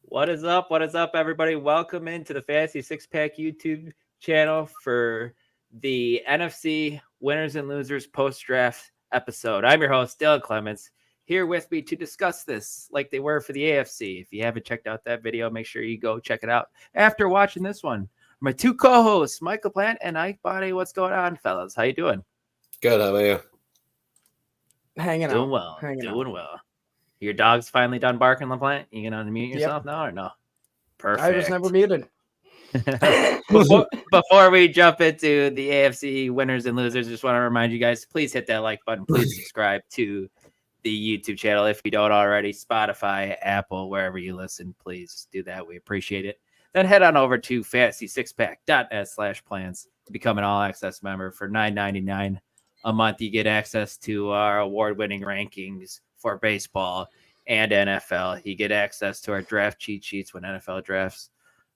What is up? What is up, everybody? Welcome into the Fantasy Six Pack YouTube channel for the NFC Winners and Losers post-draft episode. I'm your host, Dylan Clemons, here with me to discuss this like they were for the AFC. If you haven't checked out that video, make sure you go check it out after watching this one. My two co-hosts, Mike LaPlant and Ike Bonni. What's going on, fellas? How you doing? Good. How about you? Hanging doing out. well. Hanging doing out. well. Your dog's finally done barking, LaPlant? You gonna unmute yourself now or no? Perfect. I was never muted. Before we jump into the AFC winners and losers, just want to remind you guys, please hit that like button. Please subscribe to the YouTube channel if you don't already. Spotify, Apple, wherever you listen, please do that. We appreciate it. Then head on over to fantasy6pack.net/plans to become an all-access member. For $9.99 a month, you get access to our award-winning rankings for baseball and NFL. You get access to our draft cheat sheets when NFL drafts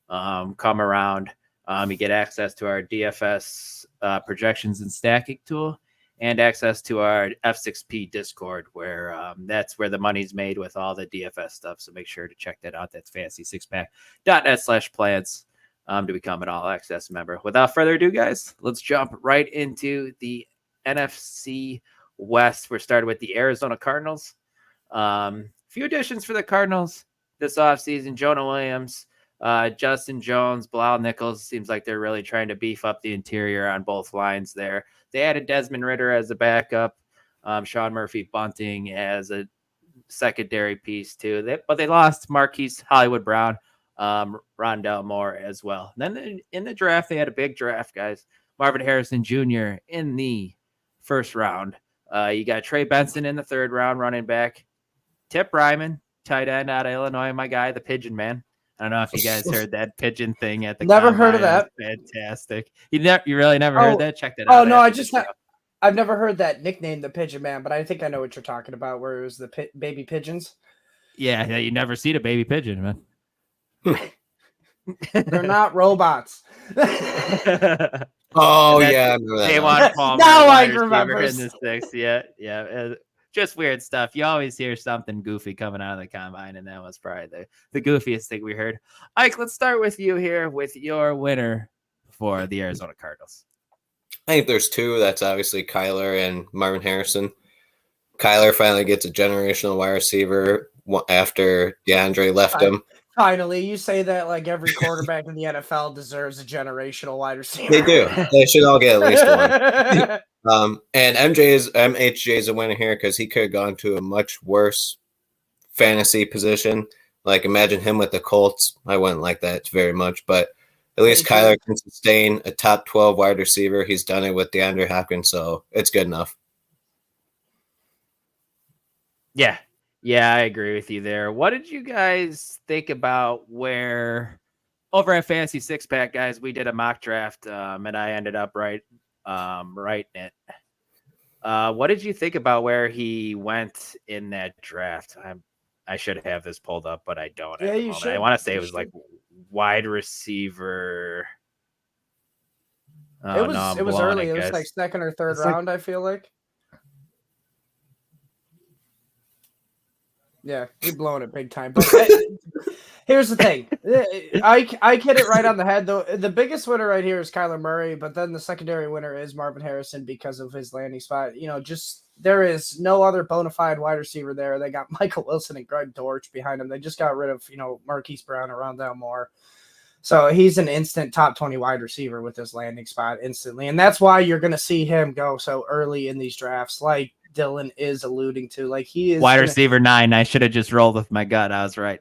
come around. You get access to our DFS projections and stacking tool, and access to our F6P Discord, where that's where the money's made with all the DFS stuff. So make sure to check that out. That's fantasy6pack.net/plans to become an all-access member. Without further ado, guys, let's jump right into the NFC West. We're starting with the Arizona Cardinals. Few additions for the Cardinals this offseason. Jonah Williams, Justin Jones, Bilal Nichols. Seems like they're really trying to beef up the interior on both lines there. They added Desmond Ridder as a backup, Sean Murphy Bunting as a secondary piece too. But they lost Marquise Hollywood Brown, Rondell Moore as well. And then in the draft, they had a big draft, guys. Marvin Harrison Jr. in the first round. You got Trey Benson in the third round, running back. Tip Ryman, tight end out of Illinois, my guy, the Pigeon Man. I don't know if you guys heard that pigeon thing at the Never heard of that. Fantastic. You really never heard that? Check that out. Oh no, I've never heard that nickname, the Pigeon Man, but I think I know what you're talking about, where it was the baby pigeons. Yeah, you never seen a baby pigeon, man. They're not robots. Oh yeah, I remember that. Tavon Palmer, now I remember. In the six. Yeah. Just weird stuff. You always hear something goofy coming out of the combine, and that was probably the goofiest thing we heard. Ike, let's start with you here with your winner for the Arizona Cardinals. I think there's two. That's obviously Kyler and Marvin Harrison. Kyler finally gets a generational wide receiver after DeAndre left him. Finally, you say that like every quarterback in the NFL deserves a generational wide receiver. They do. They should all get at least one. And MHJ is a winner here because he could have gone to a much worse fantasy position. Like imagine him with the Colts. I wouldn't like that very much, but at least Kyler can sustain a top 12 wide receiver. He's done it with DeAndre Hopkins, so it's good enough. Yeah, I agree with you there. What did you guys think about where over at Fantasy Six Pack, guys, we did a mock draft and I ended up writing it. What did you think about where he went in that draft? I should have this pulled up, but I don't. Yeah, you should. I want to say it was like wide receiver. It was early. It was like second or third round, I feel like. Yeah, you're blowing it big time. But here's the thing. I hit it right on the head, though. The biggest winner right here is Kyler Murray, but then the secondary winner is Marvin Harrison because of his landing spot. There is no other bona fide wide receiver there. They got Michael Wilson and Greg Dortch behind him. They just got rid of, Marquise Brown and Rondell Moore. So he's an instant top 20 wide receiver with his landing spot instantly. And that's why you're going to see him go so early in these drafts. Like Dylan is alluding to, like he is wide receiver 9. I should have just rolled with my gut. I was right.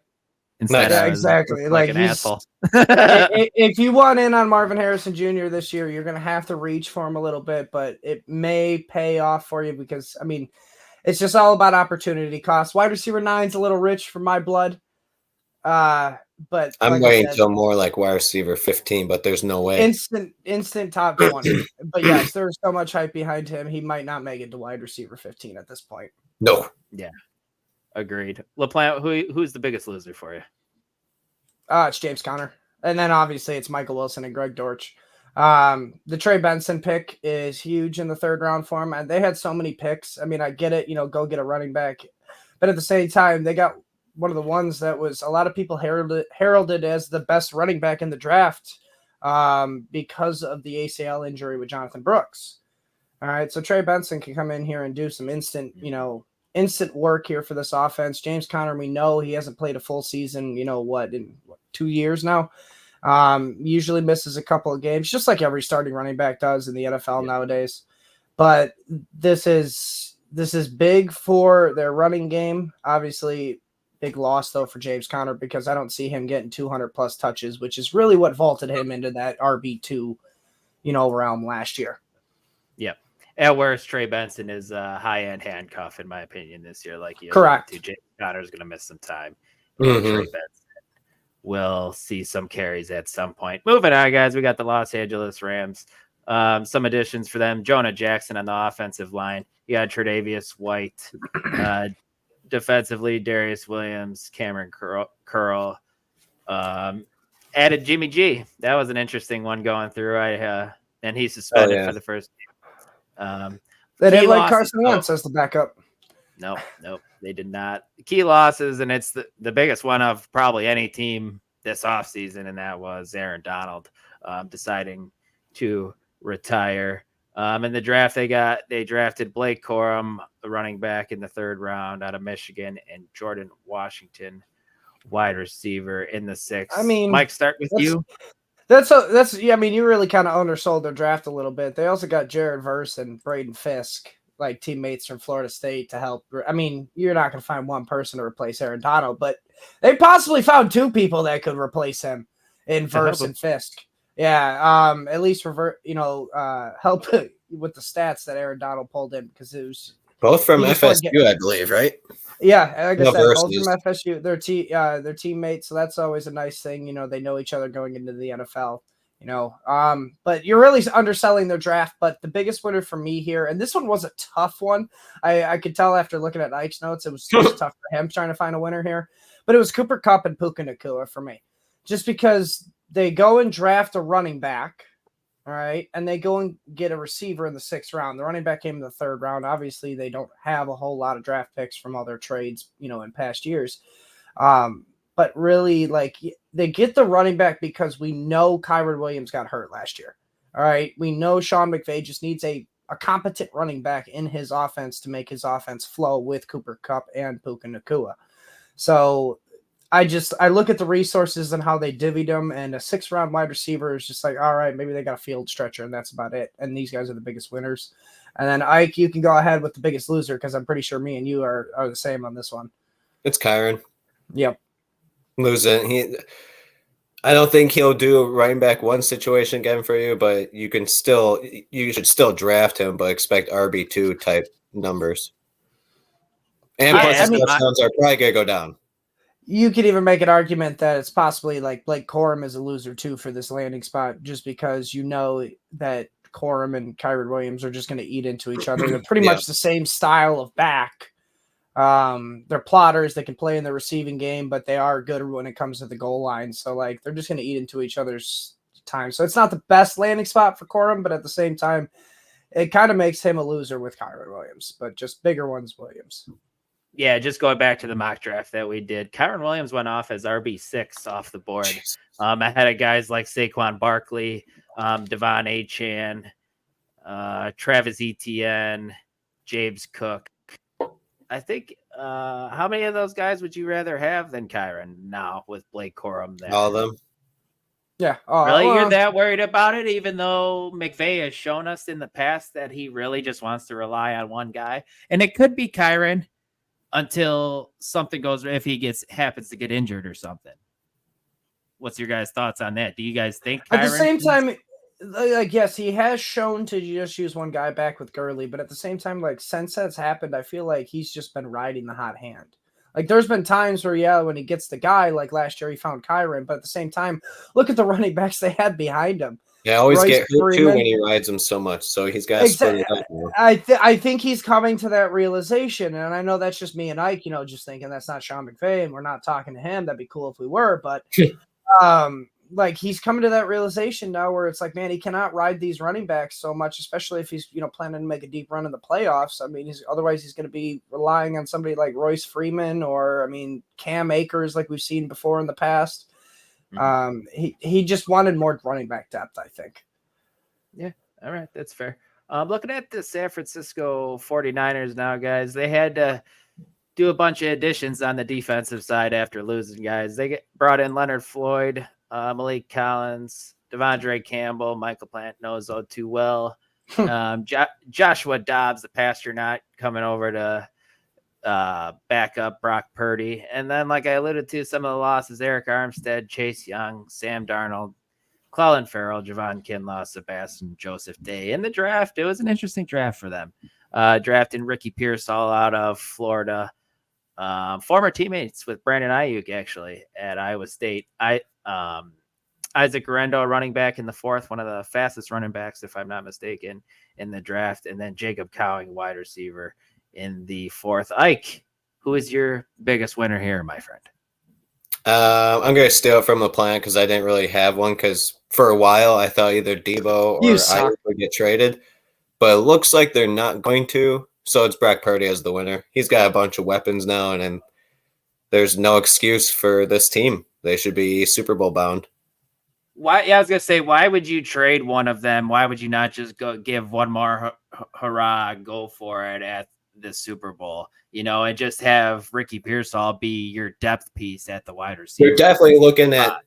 Exactly. Like an asshole. If you want in on Marvin Harrison Jr. this year, you're going to have to reach for him a little bit, but it may pay off for you because, it's just all about opportunity cost. Wide receiver 9's a little rich for my blood. But I'm waiting until more like wide receiver 15, but there's no way. Instant top 20. But yes, there's so much hype behind him. He might not make it to wide receiver 15 at this point. No. Yeah. Agreed. LaPlant, who's the biggest loser for you? It's James Conner. And then obviously it's Michael Wilson and Greg Dortch. The Trey Benson pick is huge in the third round for him. And they had so many picks. I get it, go get a running back. But at the same time, they got one of the ones that was a lot of people heralded as the best running back in the draft because of the ACL injury with Jonathan Brooks. All right, so Trey Benson can come in here and do some instant work here for this offense. James Conner, we know he hasn't played a full season, in 2 years now. Usually misses a couple of games, just like every starting running back does in the NFL nowadays. But this is big for their running game. Obviously, big loss, though, for James Conner because I don't see him getting 200-plus touches, which is really what vaulted him into that RB2, realm last year. Yep. At worst, Trey Benson is a high-end handcuff, in my opinion, this year. Correct. James Conner is going to miss some time. Mm-hmm. Trey Benson will see some carries at some point. Moving on, guys. We got the Los Angeles Rams. Some additions for them. Jonah Jackson on the offensive line. You got Tre'Davious White. Defensively, Darius Williams, Cameron Curl. Added Jimmy G. That was an interesting one going through. And he's suspended for the first game. They didn't like Carson Wentz as the backup. Nope, they did not. Key losses, and it's the biggest one of probably any team this offseason, and that was Aaron Donald deciding to retire. In the draft, they drafted Blake Corum, the running back, in the 3rd round out of Michigan, and Jordan Washington, wide receiver, in the 6th. I mean, Mike, start with you. You really kind of undersold their draft a little bit. They also got Jared Verse and Braden Fisk, like teammates from Florida State, to help. I mean, you're not going to find one person to replace Aaron Donald, but they possibly found 2 people that could replace him in Verse and Fisk. Yeah, at least help with the stats that Aaron Donald pulled in because it was both from FSU, I believe, right? Yeah, like I said, both from FSU. They're teammates, so that's always a nice thing. They know each other going into the NFL. But you're really underselling their draft. But the biggest winner for me here, and this one was a tough one. I could tell after looking at Ike's notes, it was just tough for him trying to find a winner here. But it was Cooper Kupp and Puka Nacua for me, just because they go and draft a running back. All right. And they go and get a receiver in the 6th round. The running back came in the 3rd round. Obviously, they don't have a whole lot of draft picks from all their trades, in past years. But really, they get the running back because we know Kyren Williams got hurt last year. All right. We know Sean McVay just needs a competent running back in his offense to make his offense flow with Cooper Kupp and Puka Nacua. So I look at the resources and how they divvied them, and a 6th round wide receiver is just like, all right, maybe they got a field stretcher, and that's about it. And these guys are the biggest winners. And then Ike, you can go ahead with the biggest loser because I'm pretty sure me and you are the same on this one. It's Kyren. Yep. Losing. I don't think he'll do a running back 1 situation again for you, but you should still draft him, but expect RB2 type numbers. And plus his touchdowns are probably gonna go down. You could even make an argument that it's possibly like Blake Corum is a loser too for this landing spot, just because that Corum and Kyren Williams are just going to eat into each other. They're pretty much the same style of back. They're plotters. They can play in the receiving game, but they are good when it comes to the goal line. So they're just going to eat into each other's time. So it's not the best landing spot for Corum, but at the same time, it kind of makes him a loser with Kyren Williams, but just bigger ones Williams. Yeah, just going back to the mock draft that we did, Kyren Williams went off as RB6 off the board. Ahead of guys like Saquon Barkley, Devon Achane, Travis Etienne, James Cook. I think how many of those guys would you rather have than Kyren now with Blake Corum there? All of them. Yeah. Really? You're that worried about it, even though McVay has shown us in the past that he really just wants to rely on one guy. And it could be Kyren until something goes, if he happens to get injured or something. What's your guys' thoughts on that? Do you guys think Kyren? At the same time, yes, he has shown to just use one guy back with Gurley, but at the same time, since that's happened, I feel like he's just been riding the hot hand. There's been times where, when he gets the guy, like last year he found Kyren, but at the same time, look at the running backs they had behind him. Yeah, I always get hurt too when he rides them so much, so he's got to split it up more. I think he's coming to that realization, and I know that's just me and Ike, just thinking that's not Sean McVay, and we're not talking to him. That'd be cool if we were, but like he's coming to that realization now where it's like, man, he cannot ride these running backs so much, especially if he's, planning to make a deep run in the playoffs. I mean, otherwise he's going to be relying on somebody like Royce Freeman or, Cam Akers, like we've seen before in the past. He just wanted more running back depth, I think. Yeah. All right. That's fair. Looking at the San Francisco 49ers now, guys, they had to do a bunch of additions on the defensive side after losing guys. They brought in Leonard Floyd, Malik Collins, Devondre Campbell, Michael Plant knows all too well. Joshua Dobbs, the pastor, not coming over to back up Brock Purdy. And then, like I alluded to, some of the losses, Eric Armstead, Chase Young, Sam Darnold, Clelin Ferrell, Javon Kinlaw, Sebastian Joseph Day. In the draft, it was an interesting draft for them. Drafting Ricky Pearsall out of Florida. Former teammates with Brandon Ayuk, actually, at Iowa State. Isaac Guerrero, running back in the 4th, one of the fastest running backs, if I'm not mistaken, in the draft. And then Jacob Cowing, wide receiver, in the 4th. Ike, who is your biggest winner here, my friend? I'm going to steal it from LaPlant because I didn't really have one because for a while I thought either Debo or Ayuk would get traded. But it looks like they're not going to. So it's Brock Purdy as the winner. He's got a bunch of weapons now, and there's no excuse for this team. They should be Super Bowl bound. Why? Yeah, I was gonna say, why would you trade one of them? Why would you not just go give one more hurrah, go for it at the Super Bowl? And just have Ricky Pearsall be your depth piece at the wide receiver. You're definitely looking at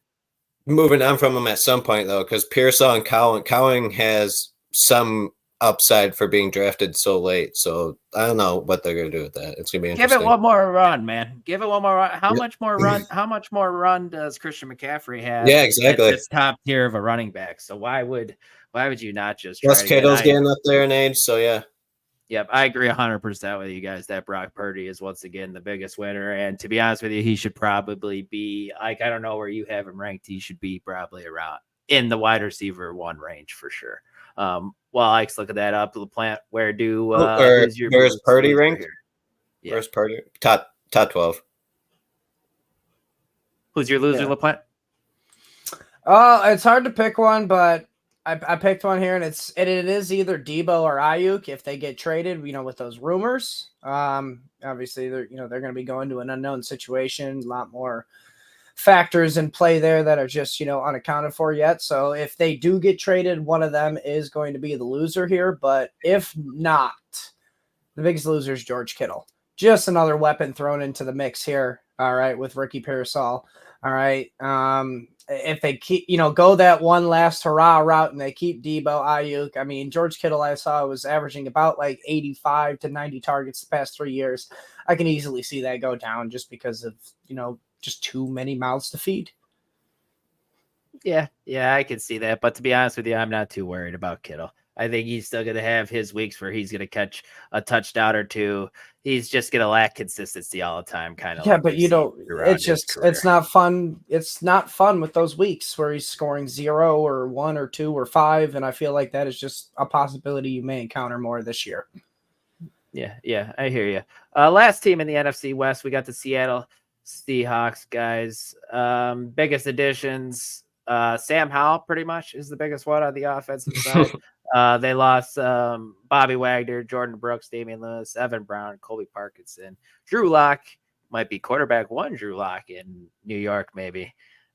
moving on from him at some point, though, because Pearsall and Cowing has some upside for being drafted so late. So I don't know what they're going to do with that. It's going to be interesting. Give it one more run, man. Give it one more run. How much more run does Christian McCaffrey have? Yeah, exactly. It's top tier of a running back. So why would you not just try Plus Kittle's getting up there in age, so yeah. Yep, I agree 100% with you guys that Brock Purdy is once again the biggest winner. And to be honest with you, he should probably be, I don't know where you have him ranked. He should be probably around in the wide receiver 1 range for sure. Well, Ike's looking that up. LaPlant, where's Purdy ranked? Yeah. Where's Purdy? Top 12. Who's your loser, LaPlant? It's hard to pick one, but I picked one here, and it is either Debo or Ayuk if they get traded. With those rumors, obviously they're going to be going to an unknown situation, a lot more factors in play there that are just unaccounted for yet. So if they do get traded, one of them is going to be the loser here. But if not, the biggest loser is George Kittle. Just another weapon thrown into the mix here. All right, with Ricky Pearsall. All right. If they keep, go that one last hurrah route and they keep Debo, Ayuk. I mean, George Kittle, I saw, was averaging about like 85 to 90 targets the past 3 years. I can easily see that go down just because of, just too many mouths to feed. Yeah, I can see that. But to be honest with you, I'm not too worried about Kittle. I think he's still going to have his weeks where he's going to catch a touchdown or two. He's just going to lack consistency all the time, kind of. Yeah, but it's not fun. It's not fun with those weeks where he's scoring 0 or 1 or 2 or 5. And I feel like that is just a possibility you may encounter more this year. Yeah, I hear you. Last team in the NFC West, we got the Seattle Seahawks, guys. Biggest additions. Sam Howell pretty much is the biggest one on the offensive side. They lost Bobby Wagner, Jordan Brooks, Damian Lewis, Evan Brown, Colby Parkinson, Drew Lock, might be quarterback 1 Drew Lock in New York maybe,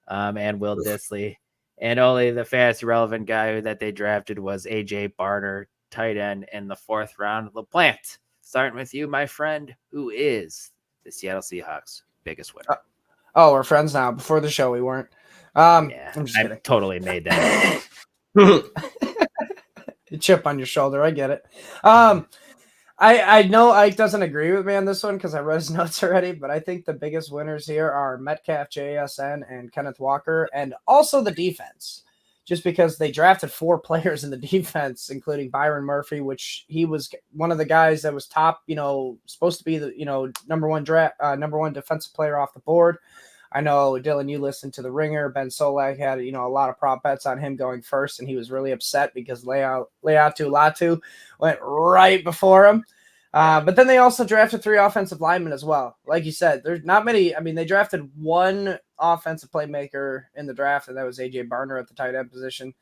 and Will Dissly. And only the fast relevant guy that they drafted was A.J. Barner, tight end in the 4th round. LaPlant, starting with you, my friend, who is the Seattle Seahawks' biggest winner? We're friends now. Before the show, we weren't. I'm just kidding. Totally made that. Chip on your shoulder. I get it. I know Ike doesn't agree with me on this one because I read his notes already, but I think the biggest winners here are Metcalf, JSN, and Kenneth Walker, and also the defense. Just because they drafted 4 players in the defense, including Byron Murphy, which he was one of the guys that was top, supposed to be the, number one defensive player off the board. I know, Dylan, you listened to The Ringer. Ben Solak had, a lot of prop bets on him going first, and he was really upset because Leatu Latu went right before him. But then they also drafted 3 offensive linemen as well. Like you said, there's not many. I mean, they drafted 1 offensive playmaker in the draft, and that was A.J. Barner at the tight end position.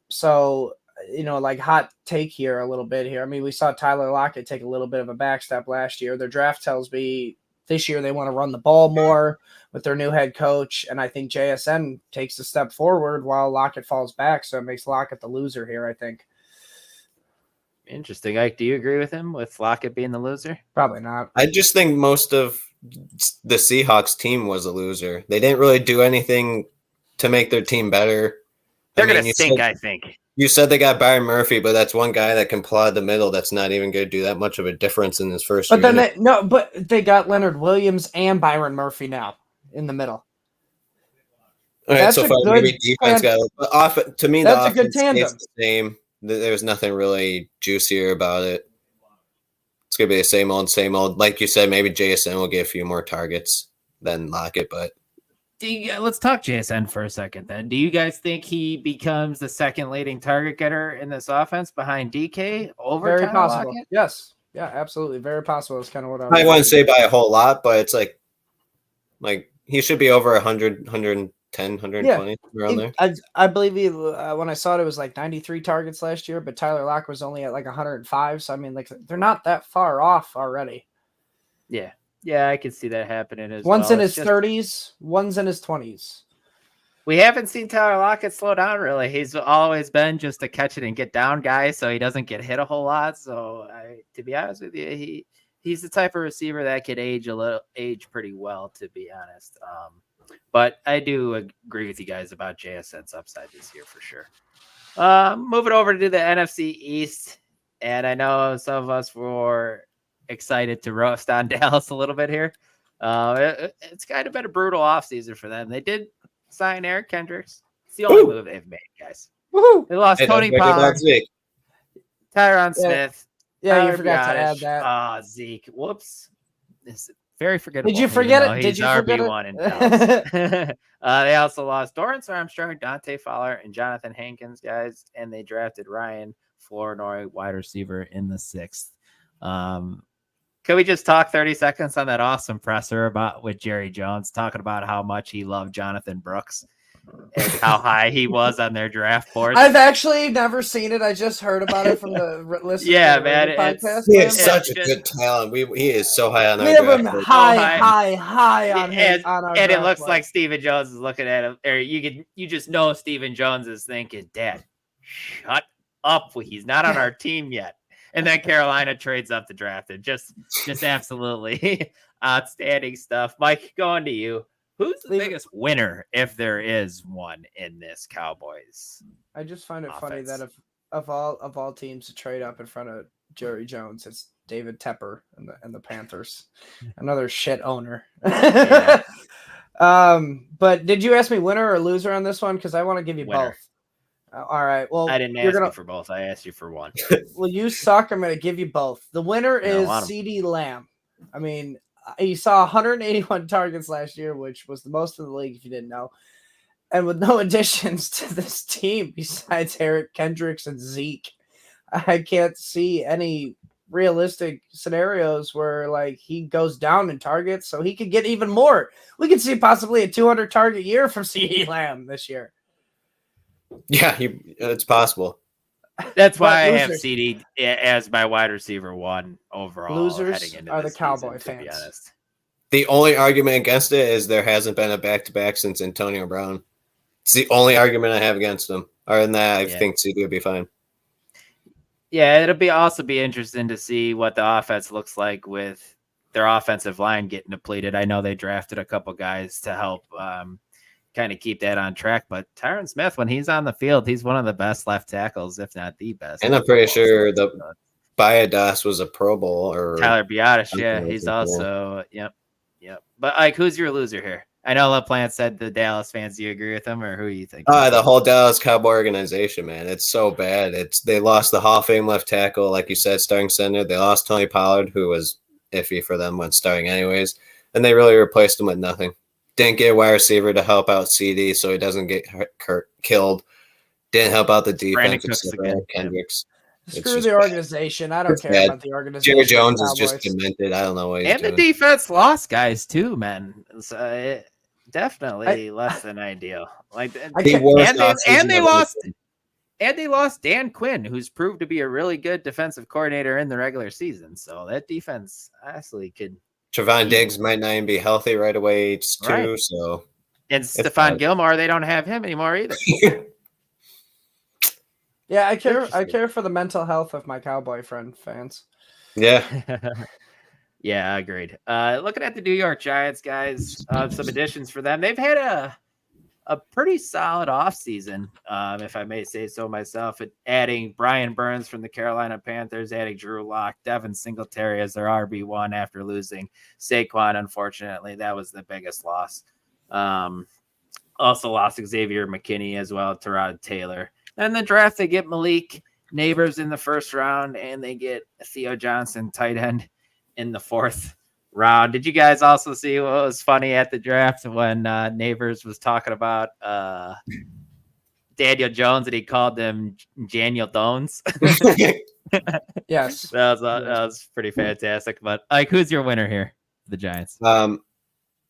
So, like hot take here a little bit here. I mean, we saw Tyler Lockett take a little bit of a backstep last year. Their draft tells me this year they want to run the ball more with their new head coach, and I think JSN takes a step forward while Lockett falls back, so it makes Lockett the loser here, I think. Interesting. Ike, do you agree with him with Lockett being the loser? Probably not. I just think most of the Seahawks team was a loser. They didn't really do anything to make their team better. They're going to stink, I think. You said they got Byron Murphy, but that's one guy that can plod the middle. That's not even going to do that much of a difference in his first year. But they got Leonard Williams and Byron Murphy now in the middle. All right, so far maybe defense got – to me, that's the a good offense tandem. is the same. There's nothing really juicier about it. It's going to be the same old, same old. Like you said, maybe JSN will get a few more targets than Lockett, but let's talk JSN for a second then. Do you guys think he becomes the second leading target getter in this offense behind DK over Very Tyler possible. Lockett? Yes. Yeah, absolutely. Very possible. That's kind of what I wouldn't say by a whole lot, but it's like he should be over 100, 110, 120 around there. I believe he, when I saw it, it was like 93 targets last year, but Tyler Lockett was only at like 105. So, I mean, like they're not that far off already. Yeah. Yeah, I can see that happening as One's well. in his 30s, one's in his 20s. We haven't seen Tyler Lockett slow down, really. He's always been just a catch it and get down guy, so he doesn't get hit a whole lot. So, to be honest with you, he's the type of receiver that could age pretty well, to be honest. But I do agree with you guys about JSN's upside this year for sure. Moving over to the NFC East, and I know some of us were excited to roast on Dallas a little bit here. It's kind of been a brutal offseason for them. They did sign Eric Kendricks. It's the only move they've made, guys. Woo-hoo. They lost Tony Pollard, Tyron Smith. Yeah, you forgot to add that. Zeke. Whoops. This is very forgettable. Did you forget it? Did you forget RB1 in Dallas. They also lost Dorrance Armstrong, Dante Fowler, and Jonathan Hankins, guys, and they drafted Ryan Flournoy, wide receiver, in the 6th. Can we just talk 30 seconds on that awesome presser with Jerry Jones talking about how much he loved Jonathan Brooks and how high he was on their draft board? I've actually never seen it. I just heard about it from the listener. Yeah, man, podcast. He is such a good talent. He is so high on our draft. We have him high on our and it looks board. like Stephen Jones is looking at him, or you just know Stephen Jones is thinking, Dad, shut up. He's not on our team yet. And then Carolina trades up to draft it. Just absolutely outstanding stuff. Mike, going to you. Who's the biggest winner, if there is one, in this Cowboys? I just find it funny that of all teams to trade up in front of Jerry Jones, it's David Tepper and the Panthers. Another shit owner. Yeah. But did you ask me winner or loser on this one? Because I want to give you winner. Both. All right. Well, I didn't ask you for both. I asked you for one. Well, you suck. I'm going to give you both. The winner is CeeDee Lamb. I mean, he saw 181 targets last year, which was the most in the league, if you didn't know. And with no additions to this team besides Eric Kendricks and Zeke, I can't see any realistic scenarios where like he goes down in targets, so he could get even more. We could see possibly a 200 target year from CeeDee Lamb this year. Yeah, it's possible. That's why I have CD as my wide receiver 1 overall. Losers heading into are the Cowboy season, fans. To be honest. The only argument against it is there hasn't been a back-to-back since Antonio Brown. It's the only argument I have against him. Other than that, I think CD will be fine. Yeah, it'll also be interesting to see what the offense looks like with their offensive line getting depleted. I know they drafted a couple guys to help kind of keep that on track. But Tyron Smith, when he's on the field, he's one of the best left tackles, if not the best. And I'm pretty sure the Biadasz was a Pro Bowl. Or Tyler Biadasz, yeah, he's also, yep. But Ike, who's your loser here? I know LaPlant said the Dallas fans. Do you agree with him, or who do you think? The whole Dallas Cowboy organization, man. It's so bad. They lost the Hall of Fame left tackle, like you said, starting center. They lost Tony Pollard, who was iffy for them when starting anyways. And they really replaced him with nothing. Didn't get a wide receiver to help out CD so he doesn't get killed. Didn't help out the defense except for Kendricks. Screw the organization. I don't It's care bad. about the organization. Jerry Jones is Cowboys. just demented. I don't know what he's And doing. the defense lost guys too, man. So definitely less than ideal. Like The worst offseason and they I've lost. ever seen. And they lost Dan Quinn, who's proved to be a really good defensive coordinator in the regular season. So that defense honestly could. Trevon Diggs might not even be healthy right away. It's two, Right. so. And Stephon Gilmore, they don't have him anymore either. Yeah, I care for the mental health of my Cowboy fans. Yeah. Yeah, agreed. Looking at the New York Giants, guys, some additions for them. They've had a pretty solid offseason, if I may say so myself, adding Brian Burns from the Carolina Panthers, adding Drew Lock, Devin Singletary as their RB1 after losing Saquon. Unfortunately, that was the biggest loss. Also lost Xavier McKinney as well, Tyrod Taylor. And the draft, they get Malik Neighbors in the first round, and they get Theo Johnson, tight end, in the fourth round. Did you guys also see what was funny at the draft when Neighbors was talking about Daniel Jones and he called him Daniel Dones? Yes. That was pretty fantastic. But like, who's your winner here? The Giants.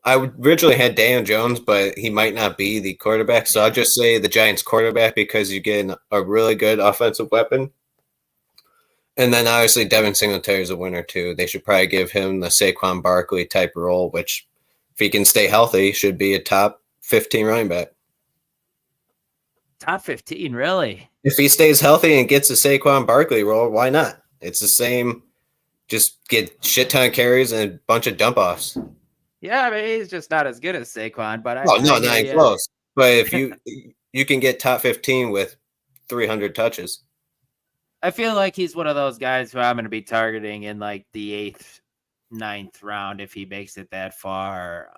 I originally had Daniel Jones, but he might not be the quarterback. So I'll just say the Giants quarterback because you get a really good offensive weapon. And then obviously Devin Singletary is a winner too. They should probably give him the Saquon Barkley type role, which if he can stay healthy, should be a top 15 running back. Top 15, really? If he stays healthy and gets a Saquon Barkley role, why not? It's the same. Just get shit ton of carries and a bunch of dump offs. Yeah, I mean, he's just not as good as Saquon, but not even close. But if you can get top 15 with 300 touches. I feel like he's one of those guys who I'm going to be targeting in like the 8th, 9th round if he makes it that far.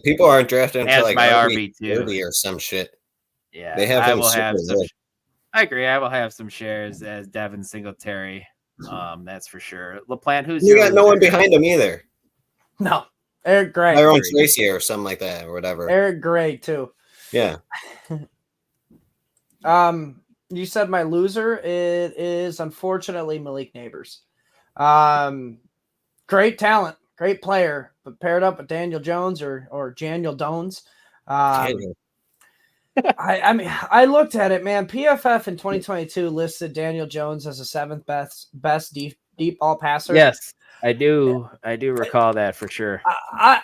People aren't drafting until like my RB2 or some shit. Yeah, they have him I agree. I will have some shares as Devin Singletary. That's for sure. LaPlant, who's you got no one behind him either? No, Eric Gray, Tyrone Tracy or something like that, or whatever. Eric Gray too. Yeah. You said my loser. It is unfortunately Malik Neighbors. Great talent, great player, but paired up with Daniel Jones or Daniel Dones. I mean, I looked at it, man. PFF in 2022 listed Daniel Jones as the 7th best deep ball passer. Yes, I do recall that for sure. I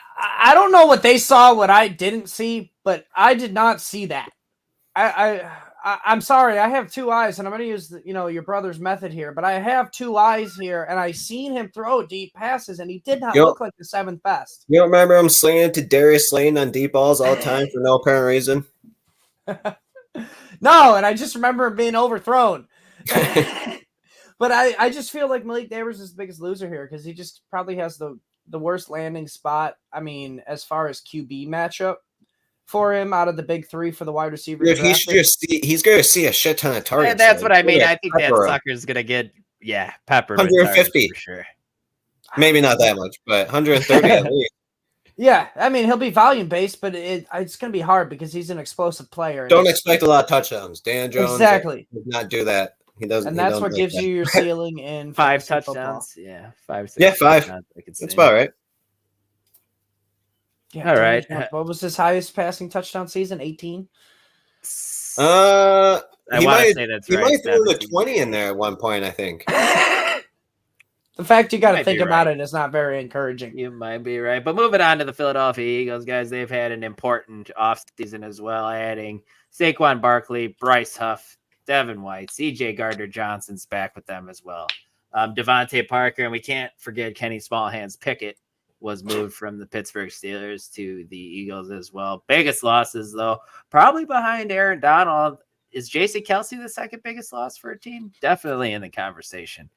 don't know what they saw, what I didn't see, but I did not see that. I'm sorry. I have two eyes, and I'm going to use your brother's method here, but I have two eyes here, and I seen him throw deep passes, and he did not look like the 7th best. You don't remember him slinging it to Darius Slayton on deep balls all the time for no apparent reason? No, and I just remember him being overthrown. But I just feel like Malik Neighbors is the biggest loser here because he just probably has the worst landing spot. I mean, as far as QB matchup for him out of the big three for the wide receiver. Dude, he's going to see a shit ton of targets. And that's what I mean. I think that sucker's going to get peppered 150 for sure. Maybe not that much, but 130 at least. Yeah, I mean, he'll be volume based, but it's going to be hard because he's an explosive player. Don't expect a lot of touchdowns. Dan Jones exactly does not do that. He doesn't. And that's what gives you your ceiling in 5 touchdowns. Football. Yeah, 5. 6 yeah, 5. That's about right. Yeah, all right. What was his highest passing touchdown season? 18. I want to say that's right. He might throw the 20 in there at one point, I think. The fact you got to think about it is not very encouraging. You might be right. But moving on to the Philadelphia Eagles, guys, they've had an important offseason as well, adding Saquon Barkley, Bryce Huff, Devin White, C.J. Gardner-Johnson's back with them as well. Devontae Parker, and we can't forget Kenny Smallhands Pickett was moved from the Pittsburgh Steelers to the Eagles as well. Biggest losses, though, probably behind Aaron Donald. Is Jason Kelsey the second biggest loss for a team? Definitely in the conversation.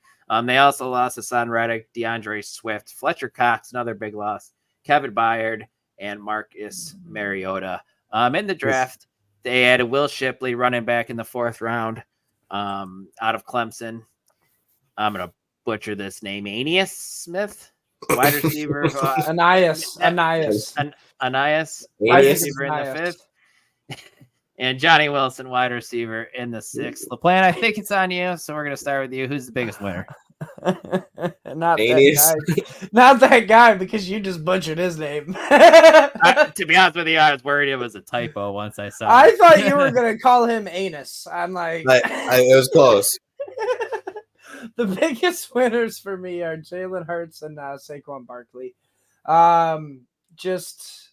They also lost Hassan Reddick, DeAndre Swift, Fletcher Cox, another big loss, Kevin Byard, and Marcus Mariota. In the draft, they added Will Shipley, running back in the 4th round out of Clemson. I'm going to butcher this name. Aeneas Smith, wide receiver. Anias. Wide receiver in the 5th. And Johnny Wilson, wide receiver, in the 6th. LaPlant, I think it's on you, so we're going to start with you. Who's the biggest winner? Not 80s. that guy. Not that guy, because you just butchered his name. To be honest with you, I was worried it was a typo once I saw it. I thought you were going to call him Anus. I'm like... it was close. The biggest winners for me are Jalen Hurts and Saquon Barkley. Just,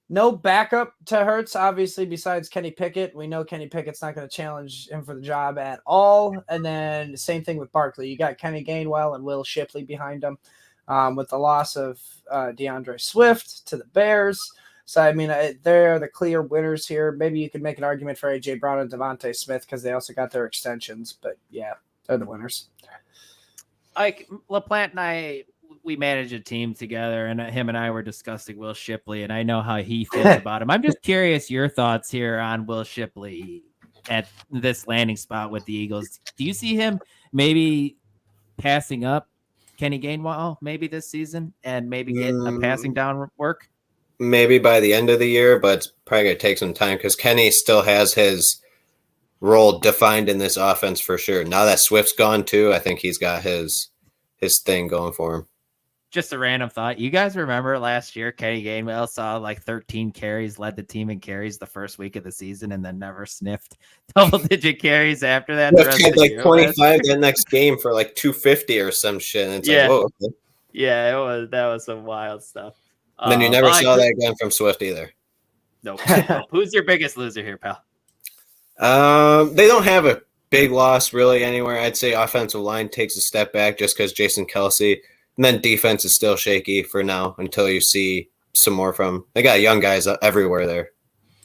no backup to Hurts, obviously, besides Kenny Pickett. We know Kenny Pickett's not going to challenge him for the job at all. And then same thing with Barkley. You got Kenny Gainwell and Will Shipley behind him, with the loss of DeAndre Swift to the Bears. So, I mean, they're the clear winners here. Maybe you could make an argument for A.J. Brown and Devontae Smith because they also got their extensions. But, yeah, they're the winners. LaPlant and we manage a team together, and him and I were discussing Will Shipley, and I know how he feels about him. I'm just curious your thoughts here on Will Shipley at this landing spot with the Eagles. Do you see him maybe passing up Kenny Gainwell maybe this season and maybe getting a passing down work? Maybe by the end of the year, but it's probably going to take some time because Kenny still has his role defined in this offense for sure. Now that Swift's gone too, I think he's got his thing going for him. Just a random thought. You guys remember last year, Kenny Gainwell saw like 13 carries, led the team in carries the first week of the season, and then never sniffed double-digit carries after that. He had like 25 the next game for like 250 or some shit. And it's like, whoa. Okay. Yeah, that was some wild stuff. And then you never saw that again from Swift either. Nope. Who's your biggest loser here, pal? They don't have a big loss really anywhere. I'd say offensive line takes a step back just because Jason Kelce. And then defense is still shaky for now until you see some more from. They got young guys everywhere there.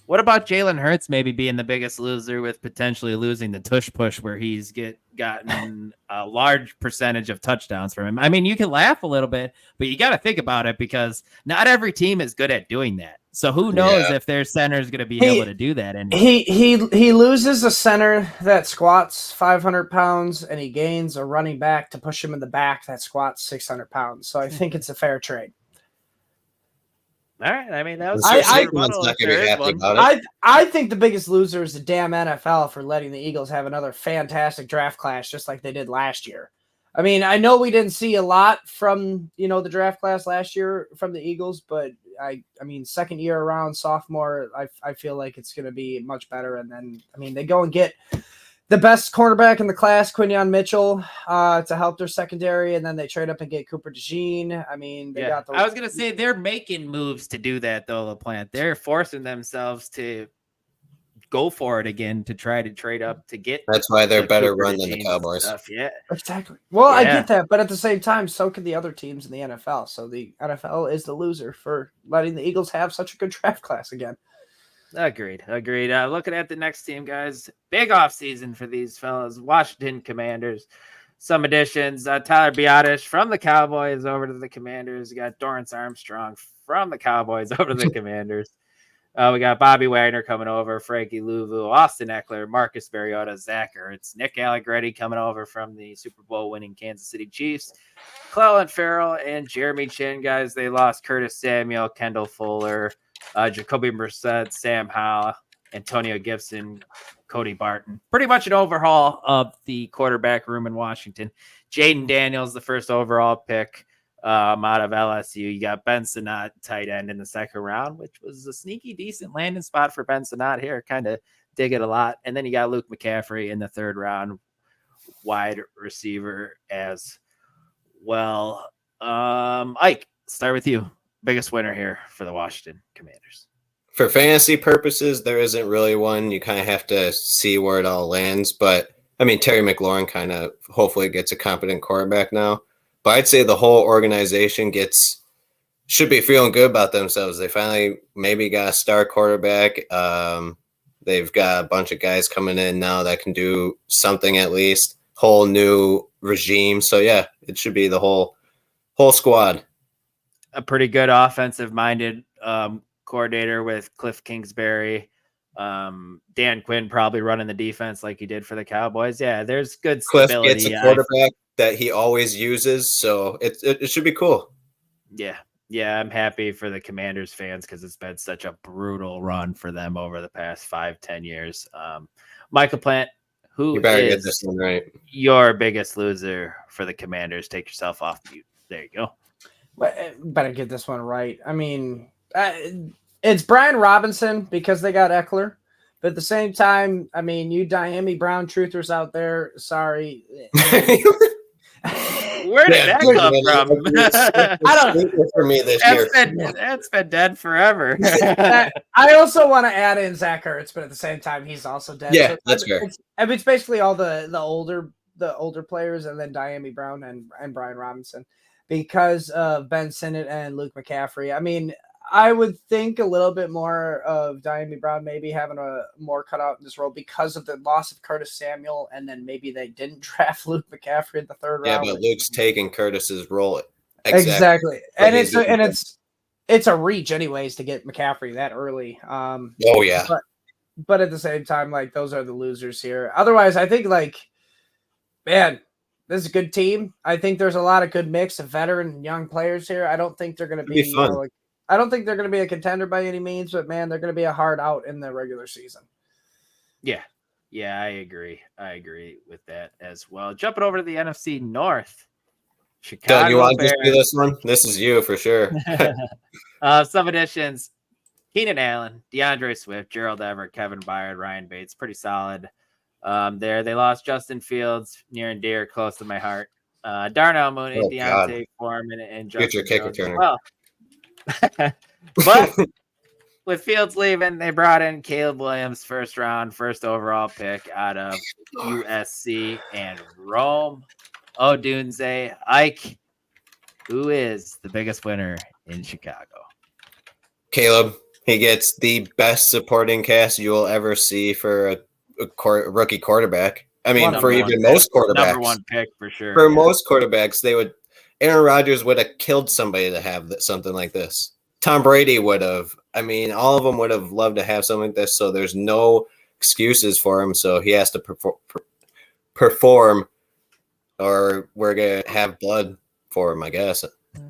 What about Jalen Hurts maybe being the biggest loser with potentially losing the tush push where he's gotten a large percentage of touchdowns from him? I mean, you can laugh a little bit, but you got to think about it because not every team is good at doing that. So who knows if their center is going to be able to do that? And he loses a center that squats 500 pounds, and he gains a running back to push him in the back that squats 600 pounds. So I think it's a fair trade. All right. I mean, that was. I think the biggest loser is the damn NFL for letting the Eagles have another fantastic draft class, just like they did last year. I mean, I know we didn't see a lot from the draft class last year from the Eagles, but I mean, second year around, sophomore, I feel like it's going to be much better. And then, I mean, they go and get the best cornerback in the class, Quinyon Mitchell, to help their secondary, and then they trade up and get Cooper DeJean. I mean, they got the. I was going to say they're making moves to do that, though, LaPlant. They're forcing themselves to go for it again to try to trade up to get. That's why they're better run than the Cowboys. Yeah, exactly. Well, I get that, but at the same time, so can the other teams in the NFL. So the NFL is the loser for letting the Eagles have such a good draft class again. Agreed. Looking at the next team, guys, big offseason for these fellas. Washington Commanders. Some additions. Tyler Biadasz from the Cowboys over to the Commanders. You got Dorrance Armstrong from the Cowboys over to the Commanders. We got Bobby Wagner coming over, Frankie Louvu, Austin Eckler, Marcus Mariota, Zach Ertz, Nick Allegretti coming over from the Super Bowl winning Kansas City Chiefs, Clelin Ferrell, and Jeremy Chin. Guys, they lost Curtis Samuel, Kendall Fuller, Jacoby Brissett, Sam Howell, Antonio Gibson, Cody Barton. Pretty much an overhaul of the quarterback room in Washington. Jaden Daniels, the first overall pick. Out of LSU, you got Ben Sinnott, tight end in the second round, which was a sneaky decent landing spot for Ben Sinnott here. Kind of dig it a lot. And then you got Luke McCaffrey in the third round, wide receiver as well. Ike, start with you. Biggest winner here for the Washington Commanders. For fantasy purposes, there isn't really one. You kind of have to see where it all lands. But, I mean, Terry McLaurin kind of hopefully gets a competent quarterback now. But I'd say the whole organization should be feeling good about themselves. They finally maybe got a star quarterback. They've got a bunch of guys coming in now that can do something at least. Whole new regime. So, yeah, it should be the whole squad. A pretty good offensive-minded coordinator with Cliff Kingsbury. Dan Quinn probably running the defense like he did for the Cowboys. Yeah, there's good stability. Cliff gets a quarterback that he always uses, so it should be cool. Yeah, Yeah, I'm happy for the Commanders fans because it's been such a brutal run for them over the past 5-10 years. Michael Plant, who You better get is this one right. your biggest loser for the Commanders? Take yourself off mute. There you go. Better get this one right. I mean, it's Brian Robinson because they got Eckler. But at the same time, I mean, you Miami Brown truthers out there, sorry. Where did that come from? I don't. For me this year. That's been dead forever. I also want to add in Zach Ertz, but at the same time, he's also dead. Yeah, so that's fair. It's basically all the older players, and then Miami Brown and Brian Robinson because of Ben Sinnott and Luke McCaffrey. I mean, I would think a little bit more of Miami Brown maybe having a more cutout in this role because of the loss of Curtis Samuel, and then maybe they didn't draft Luke McCaffrey in the third round. Yeah, but Luke's taking Curtis's role. Exactly. And it's a reach anyways to get McCaffrey that early. Oh yeah. But at the same time, like, those are the losers here. Otherwise, I think, like, man, this is a good team. I think there's a lot of good mix of veteran and young players here. I don't think they're going to be fun. I don't think they're going to be a contender by any means, but man, they're going to be a hard out in the regular season. Yeah. Yeah, I agree. I agree with that as well. Jumping over to the NFC North. Chicago Doug, you want Bears. to do this one? This is you for sure. Some additions. Keenan Allen, DeAndre Swift, Gerald Everett, Kevin Byard, Ryan Bates. Pretty solid there. They lost Justin Fields, near and dear, close to my heart. Darnell Mooney, Deontay Foreman, and Justin kick Jones returner. well. But with Fields leaving, they brought in Caleb Williams, first overall pick out of USC, and Rome Odunze. Ike, who is the biggest winner in Chicago? Caleb. He gets the best supporting cast you will ever see for a rookie quarterback. I mean, for even most quarterbacks. Number one pick for sure. For most quarterbacks, Aaron Rodgers would have killed somebody to have something like this. Tom Brady would have. I mean, all of them would have loved to have something like this, so there's no excuses for him, so he has to perform, or we're going to have blood for him, I guess.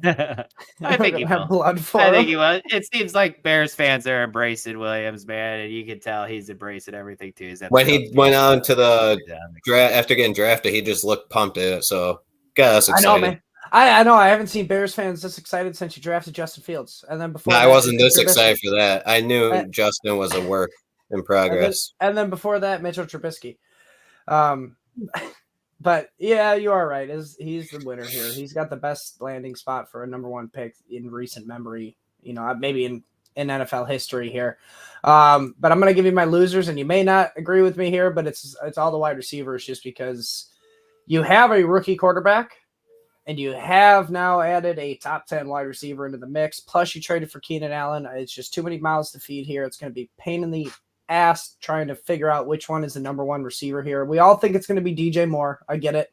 I think he will. Blood for I think he will. It seems like Bears fans are embracing Williams, man, and you can tell he's embracing everything too. When he went on to the draft after getting drafted, he just looked pumped at it. So, got us excited. I know, man. I know. I haven't seen Bears fans this excited since you drafted Justin Fields, and then before. I wasn't this excited for that. I knew Justin was a work in progress. And then before that, Mitchell Trubisky. But yeah, you are right. He's the winner here. He's got the best landing spot for a number one pick in recent memory. You know, maybe in NFL history here. But I'm going to give you my losers, and you may not agree with me here, but it's all the wide receivers, just because you have a rookie quarterback, and you have now added a top 10 wide receiver into the mix. Plus, you traded for Keenan Allen. It's just too many mouths to feed here. It's going to be pain in the ass trying to figure out which one is the number one receiver here. We all think it's going to be DJ Moore. I get it.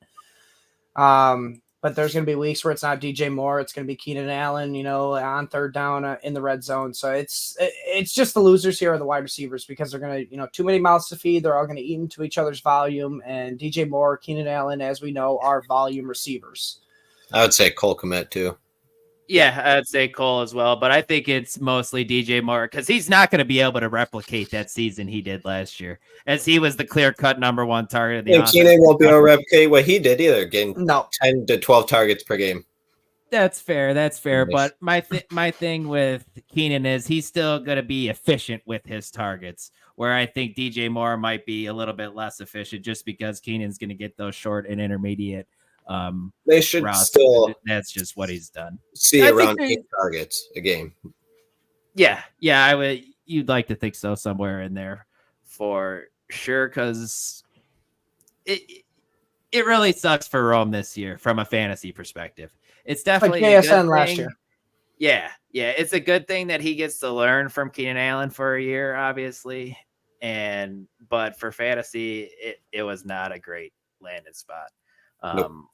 But there's going to be weeks where it's not DJ Moore. It's going to be Keenan Allen, you know, on third down in the red zone. So it's just the losers here are the wide receivers, because they're going to, you know, too many mouths to feed. They're all going to eat into each other's volume. And DJ Moore, Keenan Allen, as we know, are volume receivers. I would say Cole Kmet too. Yeah, I'd say Cole as well, but I think it's mostly DJ Moore, because he's not going to be able to replicate that season he did last year, as he was the clear-cut number one target of the offense. Keenan won't be able to replicate what he did either, getting 10 to 12 targets per game. That's fair. That's fair. But my thing with Keenan is he's still going to be efficient with his targets, where I think DJ Moore might be a little bit less efficient, just because Keenan's going to get those short and intermediate they should routes. Still that's just what he's done. See around 8 targets a game. Yeah, I would. You'd like to think so, somewhere in there for sure, because it really sucks for Rome this year from a fantasy perspective. It's definitely like JSN last year. Yeah, it's a good thing that he gets to learn from Keenan Allen for a year, obviously, but for fantasy, it was not a great landing spot.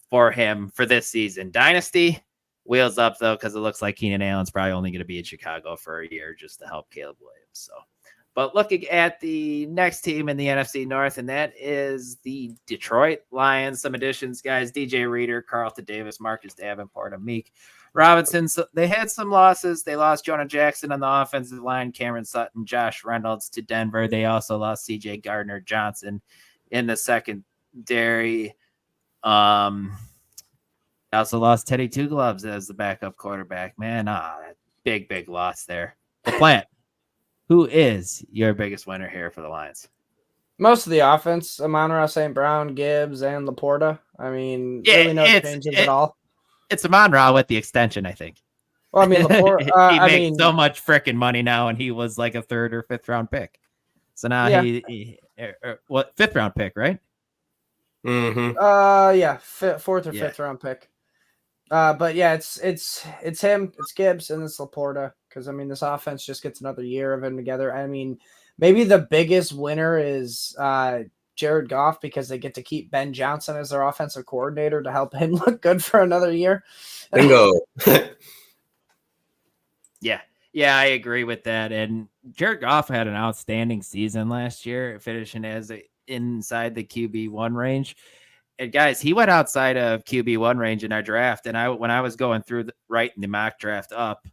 For him for this season. Dynasty, wheels up though, because it looks like Keenan Allen's probably only going to be in Chicago for a year just to help Caleb Williams. So, but looking at the next team in the NFC North, and that is the Detroit Lions. Some additions, guys: DJ Reader, Carlton Davis, Marcus Davenport, Amik Robinson. So they had some losses. They lost Jonah Jackson on the offensive line, Cameron Sutton, Josh Reynolds to Denver. They also lost C.J. Gardner-Johnson in the secondary. They also lost Teddy Two Gloves as the backup quarterback. Man, big loss there. LaPlant, who is your biggest winner here for the Lions? Most of the offense, Amon-Ra St. Brown, Gibbs, and Laporta. I mean, really no changes at all. It's Amon-Ra with the extension, I think. Well, I mean, Laporta. he makes so much freaking money now, and he was like a 3rd or 5th round pick. So now what 5th round pick, right? Mm-hmm. 4th or 5th round pick. But yeah, it's him, it's Gibbs, and it's Laporta. Because I mean, this offense just gets another year of him together. I mean, maybe the biggest winner is Jared Goff because they get to keep Ben Johnson as their offensive coordinator to help him look good for another year. Bingo. Yeah, I agree with that. And Jared Goff had an outstanding season last year, finishing as inside the QB1 range. And guys, he went outside of QB1 range in our draft. And when I was going through writing the mock draft up,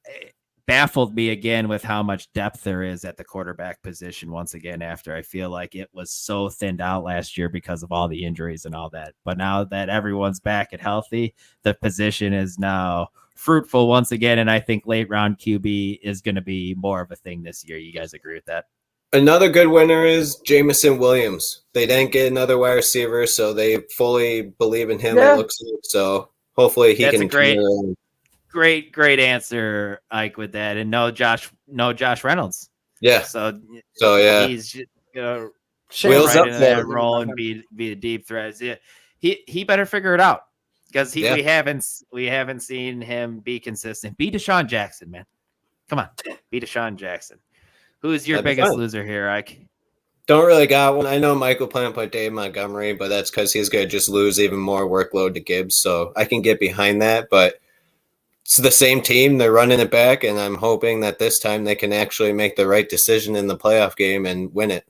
it baffled me again with how much depth there is at the quarterback position once again, after I feel like it was so thinned out last year because of all the injuries and all that. But now that everyone's back and healthy, the position is now fruitful once again. And I think late round QB is going to be more of a thing this year. You guys agree with that? Another good winner is Jameson Williams. They didn't get another wide receiver, so they fully believe in him. Yeah. It looks like. So hopefully he can. Great answer, Ike, with that. And no Josh Reynolds. Yeah. So yeah, he's wheels right up into there. that role and be a deep threat. Yeah. He better figure it out because we haven't seen him be consistent. Be Deshaun Jackson, man. Come on, be Deshaun Jackson. Who's your biggest loser here, Ike? Don't really got one. I know Michael Plant put Dave Montgomery, but that's because he's going to just lose even more workload to Gibbs. So I can get behind that, but it's the same team. They're running it back, and I'm hoping that this time they can actually make the right decision in the playoff game and win it.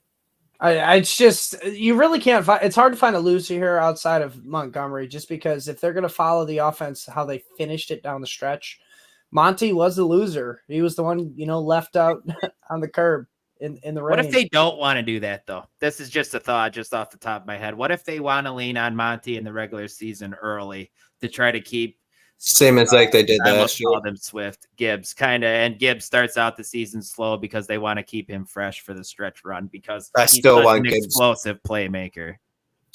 It's just, you really can't find, it's hard to find a loser here outside of Montgomery, just because if they're going to follow the offense, how they finished it down the stretch, Monty was the loser. He was the one, left out on the curb in the rain. What if they don't want to do that, though? This is just a thought just off the top of my head. What if they want to lean on Monty in the regular season early to try to keep same as like they did last year? Call them Gibbs kind of, and Gibbs starts out the season slow because they want to keep him fresh for the stretch run because I still want an explosive playmaker.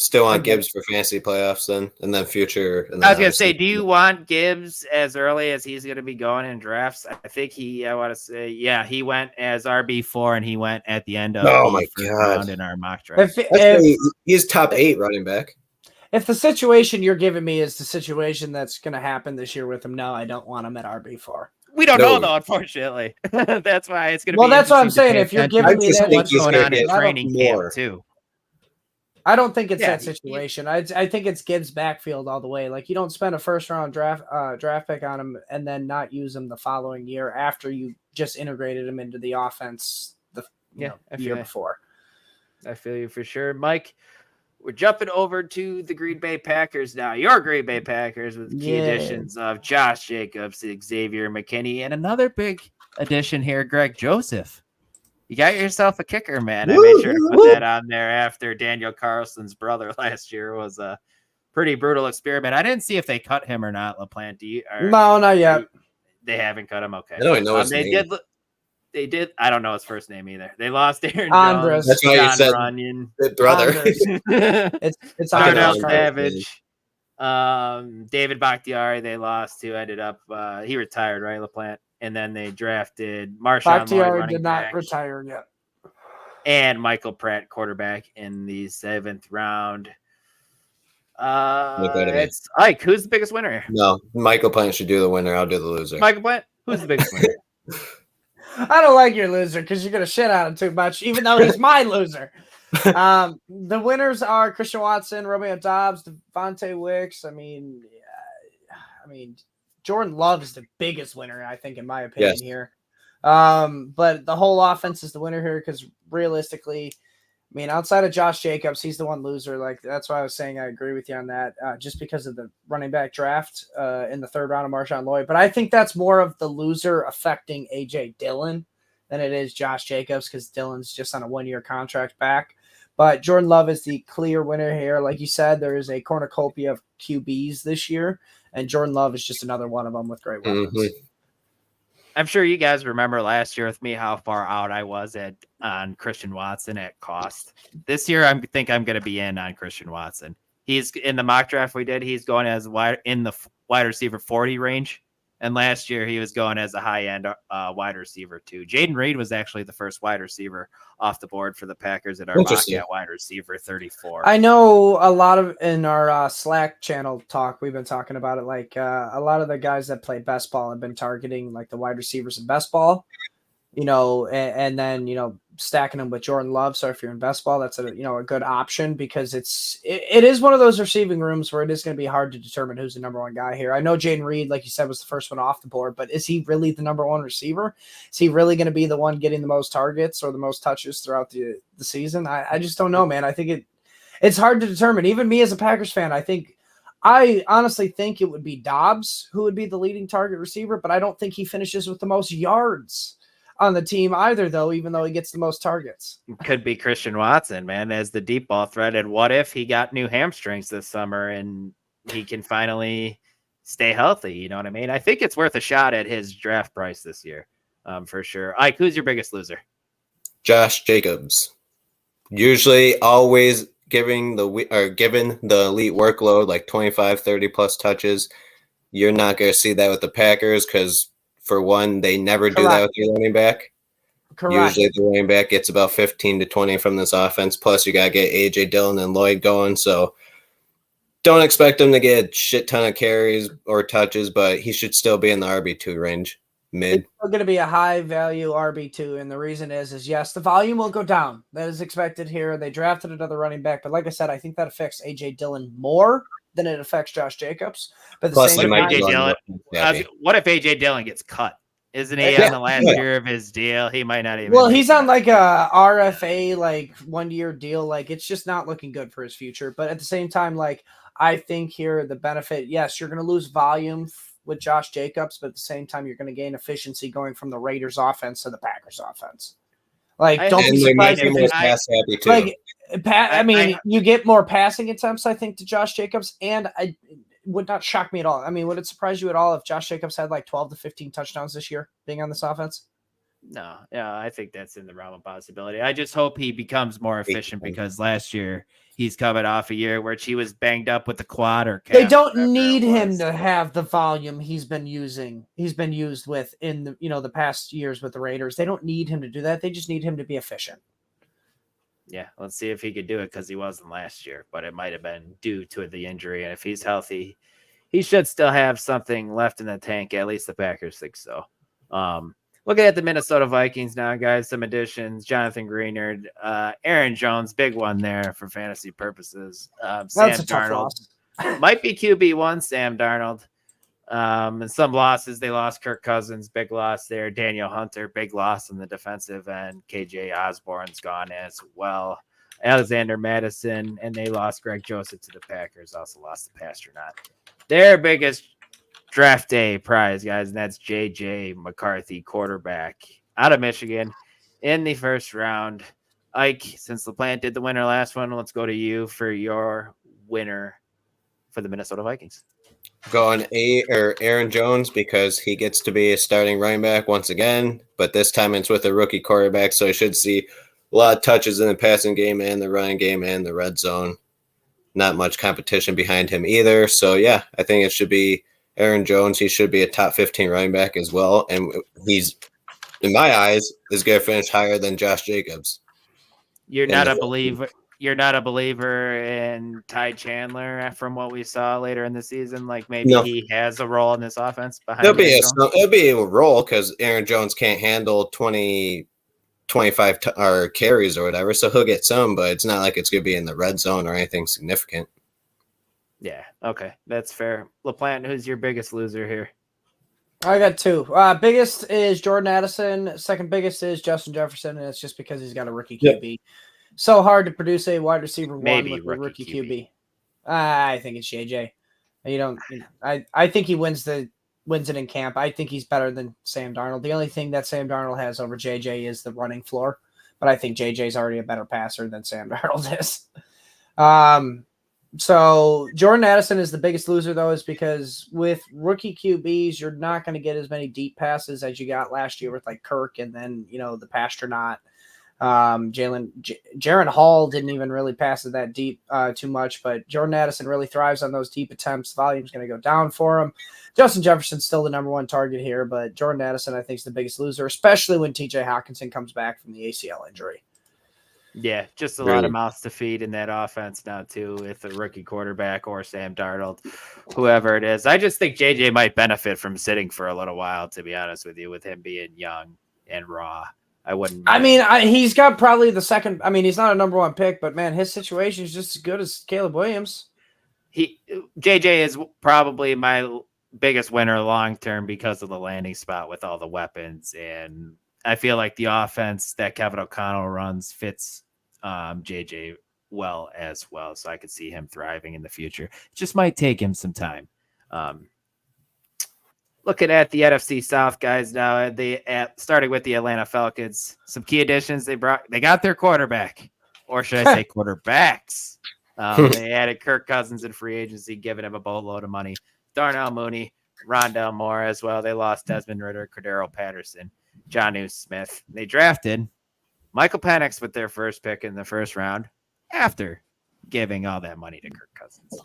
Still want Gibbs for fantasy playoffs and then future. And then I was going to say, do you want Gibbs as early as he's going to be going in drafts? I think he went as RB4 and he went at the end of the first round in our mock draft. He's top 8 running back. If the situation you're giving me is the situation that's going to happen this year with him, no, I don't want him at RB4. We don't know, though, unfortunately. That's why it's going to be. Well, that's what I'm saying. If you're giving me that, what's going on in training camp, too. I don't think it's that situation. I think it's Gibbs' backfield all the way. Like, you don't spend a first-round draft pick on him and then not use him the following year after you just integrated him into the offense the year before. I feel you for sure. Mike, we're jumping over to the Green Bay Packers now. Your Green Bay Packers with key additions of Josh Jacobs, Xavier McKinney, and another big addition here, Greg Joseph. You got yourself a kicker, man. I made sure to put that on there after Daniel Carlson's brother last year was a pretty brutal experiment. I didn't see if they cut him or not, LaPlant. No, not yet. They haven't cut him. Okay. I don't even know his name. They did. I don't know his first name either. They lost Aaron Andres. Jones. That's why you said Runyon. brother. It's Darnell Andres. Savage. David Bakhtiari, they lost to. Ended up he retired, right, LaPlant? And then they drafted Marshawn Bakhtiari Lloyd, did not retire yet. And Michael Pratt, quarterback, in the 7th round. It's Ike. Who's the biggest winner? No, Michael Plant should do the winner. I'll do the loser. Michael Plant? Who's the biggest winner? I don't like your loser because you're going to shit on him too much, even though he's my loser. The winners are Christian Watson, Romeo Doubs, Devontae Wicks. I mean, Jordan Love is the biggest winner, I think, in my opinion here. But the whole offense is the winner here because realistically, I mean, outside of Josh Jacobs, he's the one loser. Like, that's why I was saying I agree with you on that, just because of the running back draft in the third round of Marshawn Lloyd. But I think that's more of the loser affecting A.J. Dillon than it is Josh Jacobs, because Dillon's just on a one-year contract back. But Jordan Love is the clear winner here. Like you said, there is a cornucopia of QBs this year, and Jordan Love is just another one of them with great weapons. Mm-hmm. I'm sure you guys remember last year with me how far out I was on Christian Watson at cost. This year, I think I'm going to be in on Christian Watson. He's in the mock draft we did. He's going as in the wide receiver 40 range. And last year, he was going as a high-end wide receiver, too. Jaden Reed was actually the first wide receiver off the board for the Packers at our mock at wide receiver 34. I know a lot of in our Slack channel talk, we've been talking about it. Like a lot of the guys that play best ball have been targeting like the wide receivers in best ball, and then, stacking them with Jordan Love. So if you're in best ball, that's a good option, because it is one of those receiving rooms where it is going to be hard to determine who's the number one guy here. I know Jaden Reed, like you said, was the first one off the board, but is he really the number one receiver? Is he really going to be the one getting the most targets or the most touches throughout the season? I just don't know, man. I think it's hard to determine. Even me as a Packers fan, I honestly think it would be Dobbs who would be the leading target receiver, but I don't think he finishes with the most yards on the team either, though, even though he gets the most targets. Could be Christian Watson, man, as the deep ball threat. And what if he got new hamstrings this summer and he can finally stay healthy? You know what I mean? I think it's worth a shot at his draft price this year, for sure. Ike, who's your biggest loser? Josh Jacobs. Usually always given the elite workload, like 25, 30 plus touches. You're not going to see that with the Packers because, for one, they never do that with their running back. Correct. Usually the running back gets about 15 to 20 from this offense. Plus, you got to get A.J. Dillon and Lloyd going. So don't expect him to get a shit ton of carries or touches, but he should still be in the RB2 range, mid. It's still going to be a high-value RB2, and the reason is yes, the volume will go down. That is expected here. They drafted another running back, but like I said, I think that affects A.J. Dillon more than it affects Josh Jacobs. But Plus, what if A.J. Dillon gets cut? Isn't he on the last year of his deal? He might not even. Well, he's on like a RFA, like 1 year deal. Like, it's just not looking good for his future. But at the same time, like, I think here the benefit, yes, you're going to lose volume with Josh Jacobs, but at the same time, you're going to gain efficiency going from the Raiders offense to the Packers offense. Like, don't be surprised if you get more passing attempts, I think, to Josh Jacobs, and I would not shock me at all. I mean, would it surprise you at all if Josh Jacobs had like 12 to 15 touchdowns this year being on this offense? No, yeah, I think that's in the realm of possibility. I just hope he becomes more efficient, because last year he's coming off a year where he was banged up with the quad or calf. They don't need him to have the volume he's been used with in the past years with the Raiders. They don't need him to do that. They just need him to be efficient. Yeah, let's see if he could do it, because he wasn't last year, but it might have been due to the injury. And if he's healthy, he should still have something left in the tank. At least the Packers think so. Looking at the Minnesota Vikings now, guys, some additions. Jonathan Greenard, Aaron Jones, big one there for fantasy purposes. Sam Darnold might be QB1, Sam Darnold. And some losses, they lost Kirk Cousins, big loss there. Daniel Hunter, big loss on the defensive end. KJ Osborne's gone as well. Alexander Madison, and they lost Greg Joseph to the Packers, also lost the Pasternaut. Their biggest draft day prize, guys, and that's J.J. McCarthy, quarterback out of Michigan in the first round. Ike, since LaPlant did the winner last one, let's go to you for your winner for the Minnesota Vikings. Going Aaron Jones, because he gets to be a starting running back once again, but this time it's with a rookie quarterback, so he should see a lot of touches in the passing game and the running game and the red zone. Not much competition behind him either. So, yeah, I think it should be Aaron Jones. He should be a top 15 running back as well, and he's, in my eyes, is going to finish higher than Josh Jacobs. You're not a believer in Ty Chandler from what we saw later in the season. Like, maybe he has a role in this offense behind. It'll be a role, because Aaron Jones can't handle 25 carries or whatever, so he'll get some, but it's not like it's going to be in the red zone or anything significant. Yeah, okay, that's fair. LaPlant, who's your biggest loser here? I got two. Biggest is Jordan Addison. Second biggest is Justin Jefferson, and it's just because he's got a rookie QB. so hard to produce a wide receiver one Maybe with a rookie QB. QB. I think it's JJ. I think he wins it in camp. I think he's better than Sam Darnold. The only thing that Sam Darnold has over JJ is the running floor, but I think JJ's already a better passer than Sam Darnold is. So Jordan Addison is the biggest loser, though, is because with rookie QBs, you're not going to get as many deep passes as you got last year with like Kirk and then, the Pasternaut. Jaron Hall didn't even really pass it that deep too much, but Jordan Addison really thrives on those deep attempts. Volume's going to go down for him. Justin Jefferson's still the number one target here, but Jordan Addison, I think, is the biggest loser, especially when TJ Hawkinson comes back from the ACL injury. Yeah, just a lot of mouths to feed in that offense now, too, with a rookie quarterback or Sam Darnold, whoever it is. I just think JJ might benefit from sitting for a little while, to be honest with you, with him being young and raw. I wouldn't. I mean, he's got probably the second. I mean, he's not a number one pick, but man, his situation is just as good as Caleb Williams. JJ is probably my biggest winner long term because of the landing spot with all the weapons, and I feel like the offense that Kevin O'Connell runs fits JJ well as well, so I could see him thriving in the future. It just might take him some time. Looking at the NFC South, guys, now starting with the Atlanta Falcons, some key additions they got their quarterback, or should I say quarterbacks. They added Kirk Cousins in free agency, giving him a boatload of money. Darnell Mooney, Rondell Moore as well. They lost Desmond Ridder, Cordero Patterson, Jonnu Smith. They drafted Michael Penix with their first pick in the first round after giving all that money to Kirk Cousins.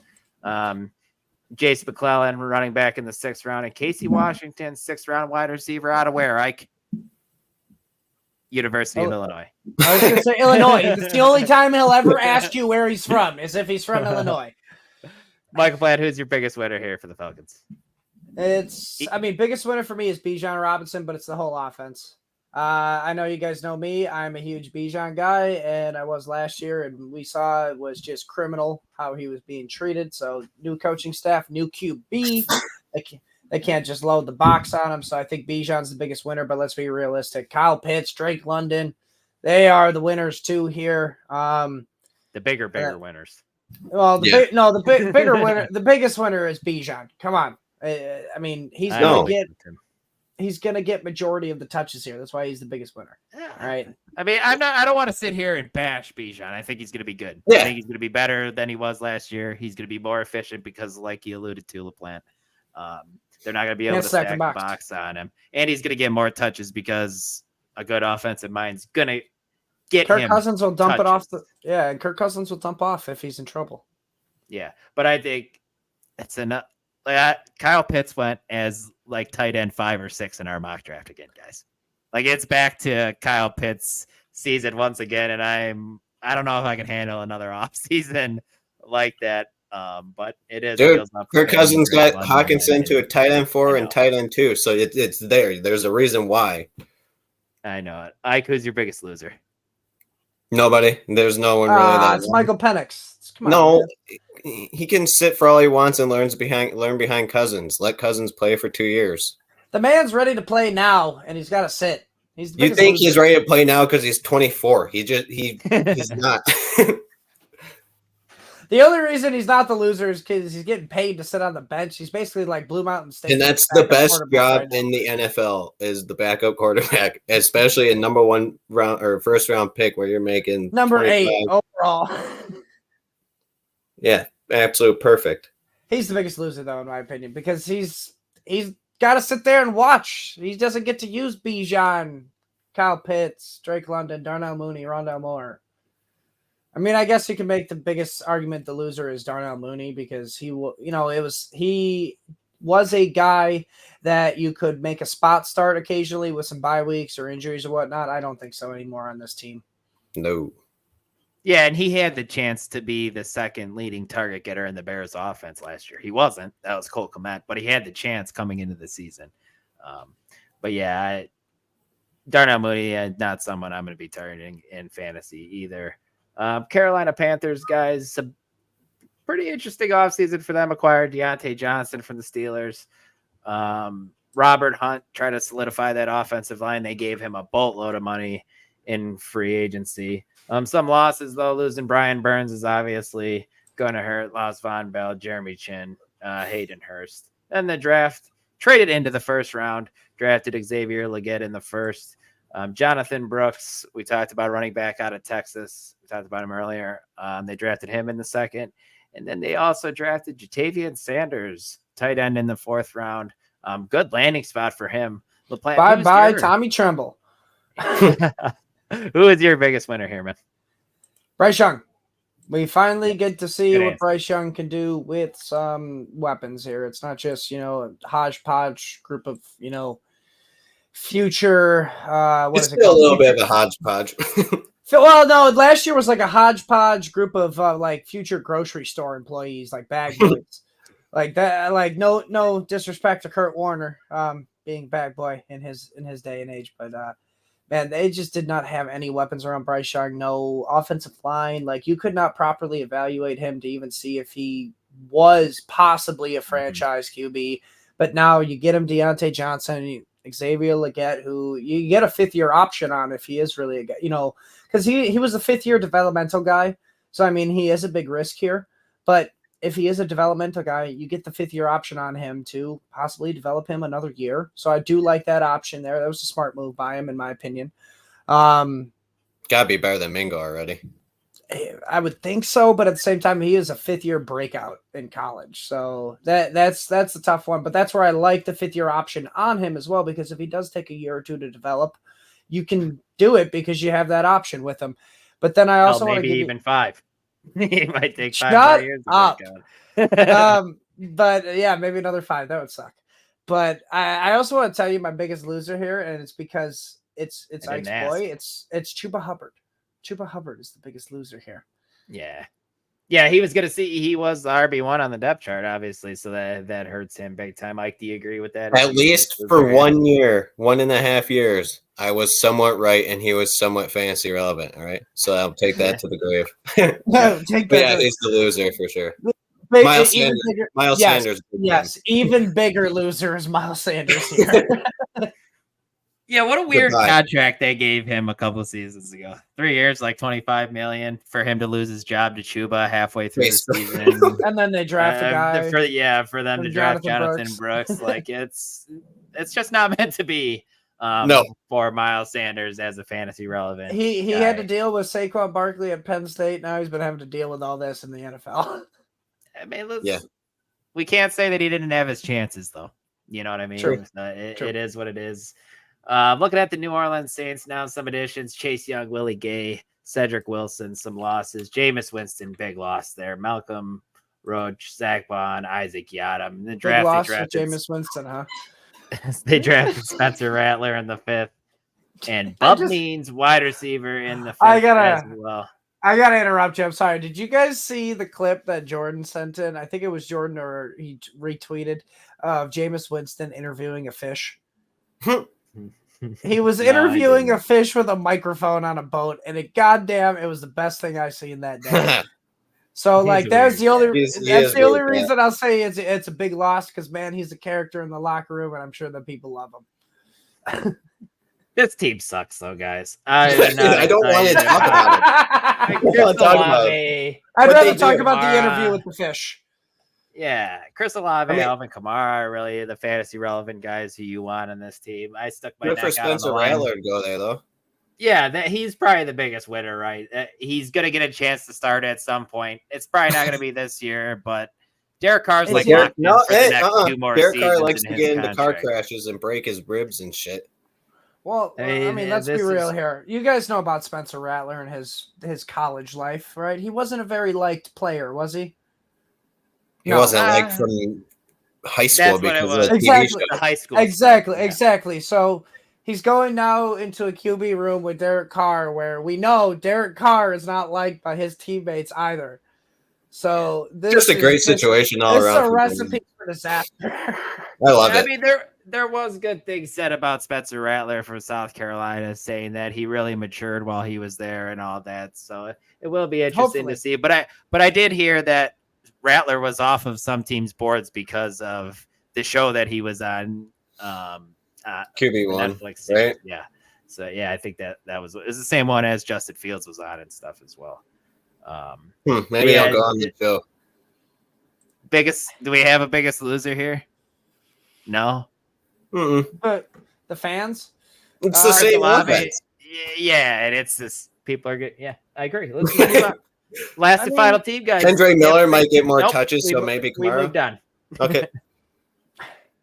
Jace McClellan running back in the 6th round, and Casey Washington, 6th round wide receiver out of where, Ike? University of Illinois. I was going to say Illinois. It's the only time he'll ever ask you where he's from, is if he's from Illinois. Michael Platt, who's your biggest winner here for the Falcons? Biggest winner for me is Bijan Robinson, but it's the whole offense. I know you guys know me. I'm a huge Bijan guy, and I was last year, and we saw it was just criminal how he was being treated. So new coaching staff, new QB. They can't just load the box on him. So I think Bijan's the biggest winner, but let's be realistic. Kyle Pitts, Drake London, they are the winners too here. The bigger winners. Well, bigger winner. The biggest winner is Bijan. Come on. He's gonna get majority of the touches here. That's why he's the biggest winner. All right. I mean, I don't want to sit here and bash Bijan. I think he's gonna be good. Yeah. I think he's gonna be better than he was last year. He's gonna be more efficient because, like you alluded to, LaPlant, they're not gonna be able to stack the box on him, and he's gonna get more touches because a good offensive mind's gonna get Kirk him. Cousins will dump touches. it off. And Kirk Cousins will dump off if he's in trouble. Yeah, but I think it's enough. Kyle Pitts went as like tight end 5 or 6 in our mock draft again, guys. Like, it's back to Kyle Pitts season once again, and I don't know if I can handle another offseason like that. But it is. Dude, Kirk Cousins got Hawkinson to a tight end 4 and tight end 2, so it's there. There's a reason why. I know it. Ike, who's your biggest loser? Nobody. There's no one really. It's Michael Penix. Come on, no, man. He can sit for all he wants and learn behind Cousins. Let Cousins play for 2 years. The man's ready to play now, and he's got to sit. You think he's ready to play now because he's 24? He's not. The only reason he's not the loser is because he's getting paid to sit on the bench. He's basically like Blue Mountain State. And that's the best job in the NFL is the backup quarterback, especially a number 1 round or first round pick where you're making number 8 overall. Yeah, absolute perfect. He's the biggest loser, though, in my opinion, because he's got to sit there and watch. He doesn't get to use Bijan, Kyle Pitts, Drake London, Darnell Mooney, Rondell Moore. I mean, I guess you can make the biggest argument the loser is Darnell Mooney because he was a guy that you could make a spot start occasionally with some bye weeks or injuries or whatnot. I don't think so anymore on this team. No. Yeah, and he had the chance to be the second leading target getter in the Bears offense last year. He wasn't. That was Cole Kmet, but he had the chance coming into the season. But yeah, Darnell Mooney, not someone I'm going to be targeting in fantasy either. Carolina Panthers, guys, a pretty interesting offseason for them. Acquired Deontay Johnson from the Steelers. Robert Hunt tried to solidify that offensive line. They gave him a boatload of money. in free agency. Some losses though, losing Brian Burns is obviously going to hurt. Lost Von Bell, Jeremy Chin, Hayden Hurst. And the draft traded into the first round, drafted Xavier Legette in the first. Jonathan Brooks, we talked about running back out of Texas. We talked about him earlier. They drafted him in the second. And then they also drafted Jatavian Sanders, tight end in the fourth round. Good landing spot for him. LaPlant, bye, Tommy Tremble. Who is your biggest winner here, man? Bryce Young. We finally get to see Good what answer. Bryce Young can do with some weapons here. It's not just, a hodgepodge group of, future what It's is it still called? a little bit of a hodgepodge. Well, no, last year was like a hodgepodge group of like future grocery store employees, like bag boys. Like that, like no disrespect to Kurt Warner, being bag boy in his day and age, but man, they just did not have any weapons around Bryce Young. No offensive line. Like you could not properly evaluate him to even see if he was possibly a franchise QB. But now you get him Deontay Johnson, Xavier Legette, who you get a 5th-year option on if he is really a guy, because he was a 5th-year developmental guy. So I mean, he is a big risk here, but if he is a developmental guy, you get the 5th-year option on him to possibly develop him another year. So I do like that option there. That was a smart move by him, in my opinion. Gotta be better than Mingo already. I would think so, but at the same time, he is a 5th-year breakout in college. So that's a tough one. But that's where I like the 5th-year option on him as well, because if he does take a year or two to develop, you can do it because you have that option with him. But then I also want to give even 5. He might take 5 Shut more years. up. To But yeah, maybe another 5. That would suck. But I also want to tell you my biggest loser here, and it's because it's Ike's boy. It's Chuba Hubbard. Chuba Hubbard is the biggest loser here. Yeah, he was gonna see. He was the RB1 on the depth chart, obviously, so that hurts him big time. Mike, do you agree with that? At least for 1 year, 1.5 years, I was somewhat right, and he was somewhat fantasy relevant. All right, so I'll take that to the grave. No, take But that. yeah, he's the loser for sure. Miles Sanders. Yes, even bigger loser is Miles Sanders here. Yeah, what a weird Goodbye. contract they gave him a couple seasons ago. 3 years, like $25 million for him to lose his job to Chuba halfway through the season. And then they draft a guy. For them to draft Jonathan Brooks. Like it's just not meant to be for Miles Sanders as a fantasy relevant. He had to deal with Saquon Barkley at Penn State. Now he's been having to deal with all this in the NFL. I mean, we can't say that he didn't have his chances, though. You know what I mean? True. It is what it is. Looking at the New Orleans Saints now, some additions: Chase Young, Willie Gay, Cedric Wilson, some losses. Jameis Winston, big loss there. Malcolm Roach, Zach Bond, Isaac Yiadom. The draft, big loss for Jameis Winston, huh? They drafted Spencer Rattler in the 5th, and Bub Means, wide receiver, in the 5th as well. I gotta interrupt you. I'm sorry. Did you guys see the clip that Jordan sent in? I think it was Jordan, or he retweeted of Jameis Winston interviewing a fish. He was interviewing a fish with a microphone on a boat, and it was the best thing I've seen that day. So like that's the only reason I'll say it's a big loss, because man, he's a character in the locker room, and I'm sure that people love him. This team sucks, though, guys. I don't want to talk about it. I'd rather talk about the interview with the fish. Yeah, Chris Olave, Alvin Kamara are really the fantasy relevant guys who you want on this team. I stuck my neck for Spencer Rattler to go there, though. Yeah, he's probably the biggest winner, right? He's going to get a chance to start at some point. It's probably not going to be this year, but Derek Carr's locked in for the next 2 more seasons. Derek Carr likes to get into car crashes and break his ribs and shit. Well, I mean, let's be real here. You guys know about Spencer Rattler and his college life, right? He wasn't a very liked player, was he? He wasn't liked from high school because of the TV show. The high school Exactly. So he's going now into a QB room with Derek Carr, where we know Derek Carr is not liked by his teammates either. So this just a great situation all around. It's a recipe for disaster. I love it. I mean, there was good things said about Spencer Rattler from South Carolina, saying that he really matured while he was there and all that. So it will be interesting to see. But I did hear that Rattler was off of some teams' boards because of the show that he was on. QB1, Netflix, right? Yeah. So yeah, I think that was the same one as Justin Fields was on and stuff as well. Maybe I'll go on the show. Do we have a biggest loser here? No. But the fans, it's the same offense. Yeah, and it's this. People are good. Yeah, I agree. Let's move on. Last and final team, guys. Kendrick Miller might get more touches, so maybe Kamara. We moved on. Okay.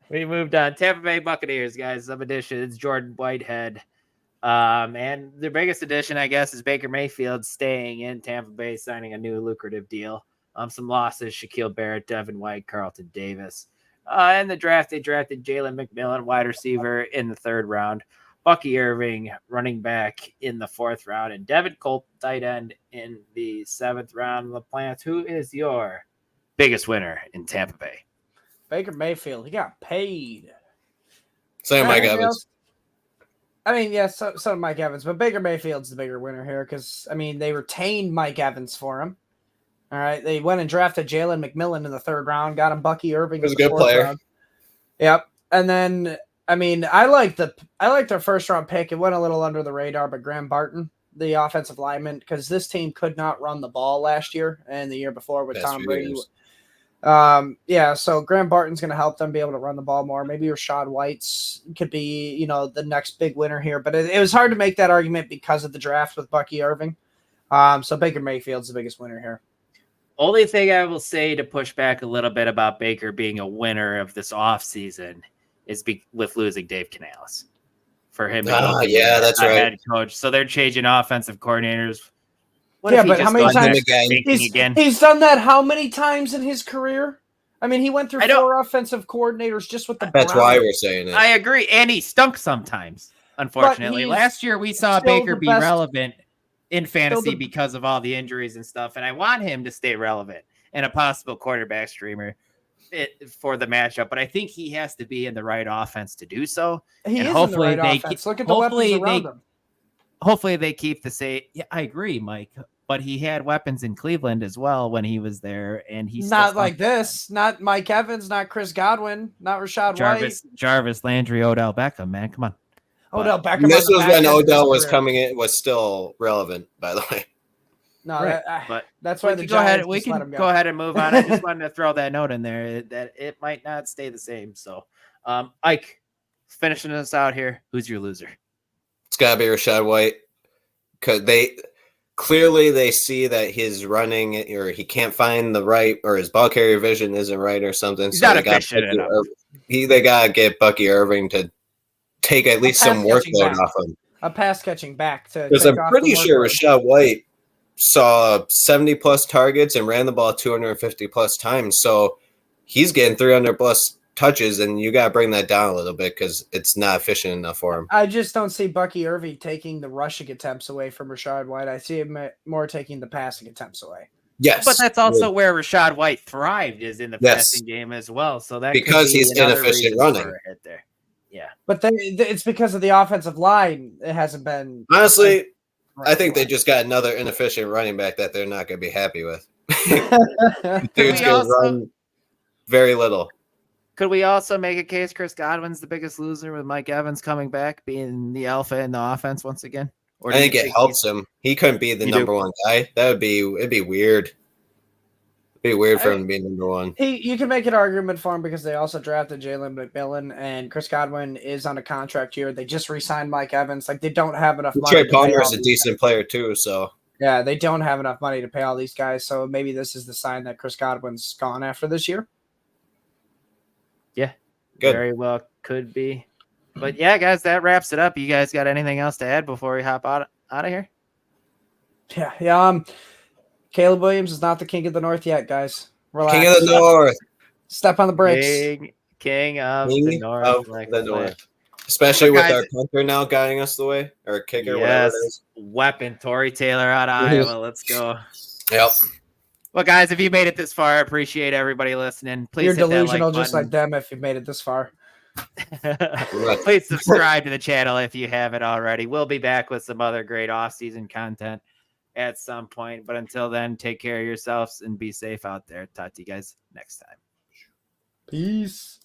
We moved on. Tampa Bay Buccaneers, guys. Some additions. Jordan Whitehead. And their biggest addition, I guess, is Baker Mayfield staying in Tampa Bay, signing a new lucrative deal. Some losses: Shaquille Barrett, Devin White, Carlton Davis. In the draft, they drafted Jalen McMillan, wide receiver, in the 3rd round. Bucky Irving, running back, in the 4th round, and Devin Culp, tight end, in the 7th round. LaPlant, who is your biggest winner in Tampa Bay? Baker Mayfield. He got paid. Same Mike Evans. I mean, yes, so did Mike Evans, but Baker Mayfield's the bigger winner here because, I mean, they retained Mike Evans for him. All right, they went and drafted Jalen McMillan in the 3rd round, got him Bucky Irving. He was a good player. Round. Yep, and then I mean, I like their 1st round pick. It went a little under the radar, but Graham Barton, the offensive lineman, because this team could not run the ball last year and the year before with Tom Brady. So Graham Barton's going to help them be able to run the ball more. Maybe Rashad White's could be, the next big winner here, but it was hard to make that argument because of the draft with Bucky Irving. So Baker Mayfield's the biggest winner here. Only thing I will say to push back a little bit about Baker being a winner of this offseason is with losing Dave Canales for him. That's right. Head coach. So they're changing offensive coordinators. But how many times he's done that? How many times in his career? I mean, he went through 4 offensive coordinators just with the. That's why we're saying it. I agree, and he stunk sometimes. Unfortunately, last year we saw Baker be relevant in fantasy because of all the injuries and stuff, and I want him to stay relevant and a possible quarterback streamer for the matchup. But I think he has to be in the right offense to do so. Hopefully they look at the weapons around him. Hopefully they keep the same. Yeah, I agree, Mike. But he had weapons in Cleveland as well when he was there, and he's not like this. Not Mike Evans, not Chris Godwin, not Rashad White, Jarvis Landry, Odell Beckham. Man, come on. Odell Beckham. This was when Odell was coming in, was still relevant, by the way. No, but that's why we can go ahead and move on. I just wanted to throw that note in there that it might not stay the same. So, Ike, finishing us out here. Who's your loser? It's got to be Rashad White, because they see that his running, or he can't find the right, or his ball carrier vision isn't right or something. He's not efficient enough. They got to get Bucky Irving to take at least some workload off him. A pass catching back to. Because I'm pretty sure Rashad White saw 70+ targets and ran the ball 250+ times. So he's getting 300+ touches, and you got to bring that down a little bit because it's not efficient enough for him. I just don't see Bucky Irving taking the rushing attempts away from Rashad White. I see him more taking the passing attempts away. Yes. But that's also where Rashad White thrived, is in the passing game as well. So that because he's inefficient running. There. Yeah. But it's because of the offensive line. It hasn't been. Honestly, I think they just got another inefficient running back that they're not going to be happy with. Dude's going to run very little. Could we also make a case Chris Godwin's the biggest loser with Mike Evans coming back, being the alpha in the offense once again? Or I think it helps him. He couldn't be the number one guy. It'd be weird. It'd be weird for him to be number one. You can make an argument for him because they also drafted Jalen McMillan, and Chris Godwin is on a contract here. They just re-signed Mike Evans. Like, they don't have enough money. Trey Palmer is a decent player too, so yeah, they don't have enough money to pay all these guys. So maybe this is the sign that Chris Godwin's gone after this year. Yeah, good. Very well could be. But yeah, guys, that wraps it up. You guys got anything else to add before we hop out of here? Yeah. Caleb Williams is not the king of the North yet, guys. Relax. King of the North. Step on the brakes. King of the North. Especially with our punter now guiding us the way, or kicker, whatever it is. Weapon, Tory Taylor out of Iowa. Let's go. Yep. Well, guys, if you made it this far, I appreciate everybody listening. Please You're hit delusional that like just like them if you've made it this far. Please subscribe to the channel if you haven't already. We'll be back with some other great off-season content at some point. But until then, take care of yourselves and be safe out there. Talk to you guys next time. Peace.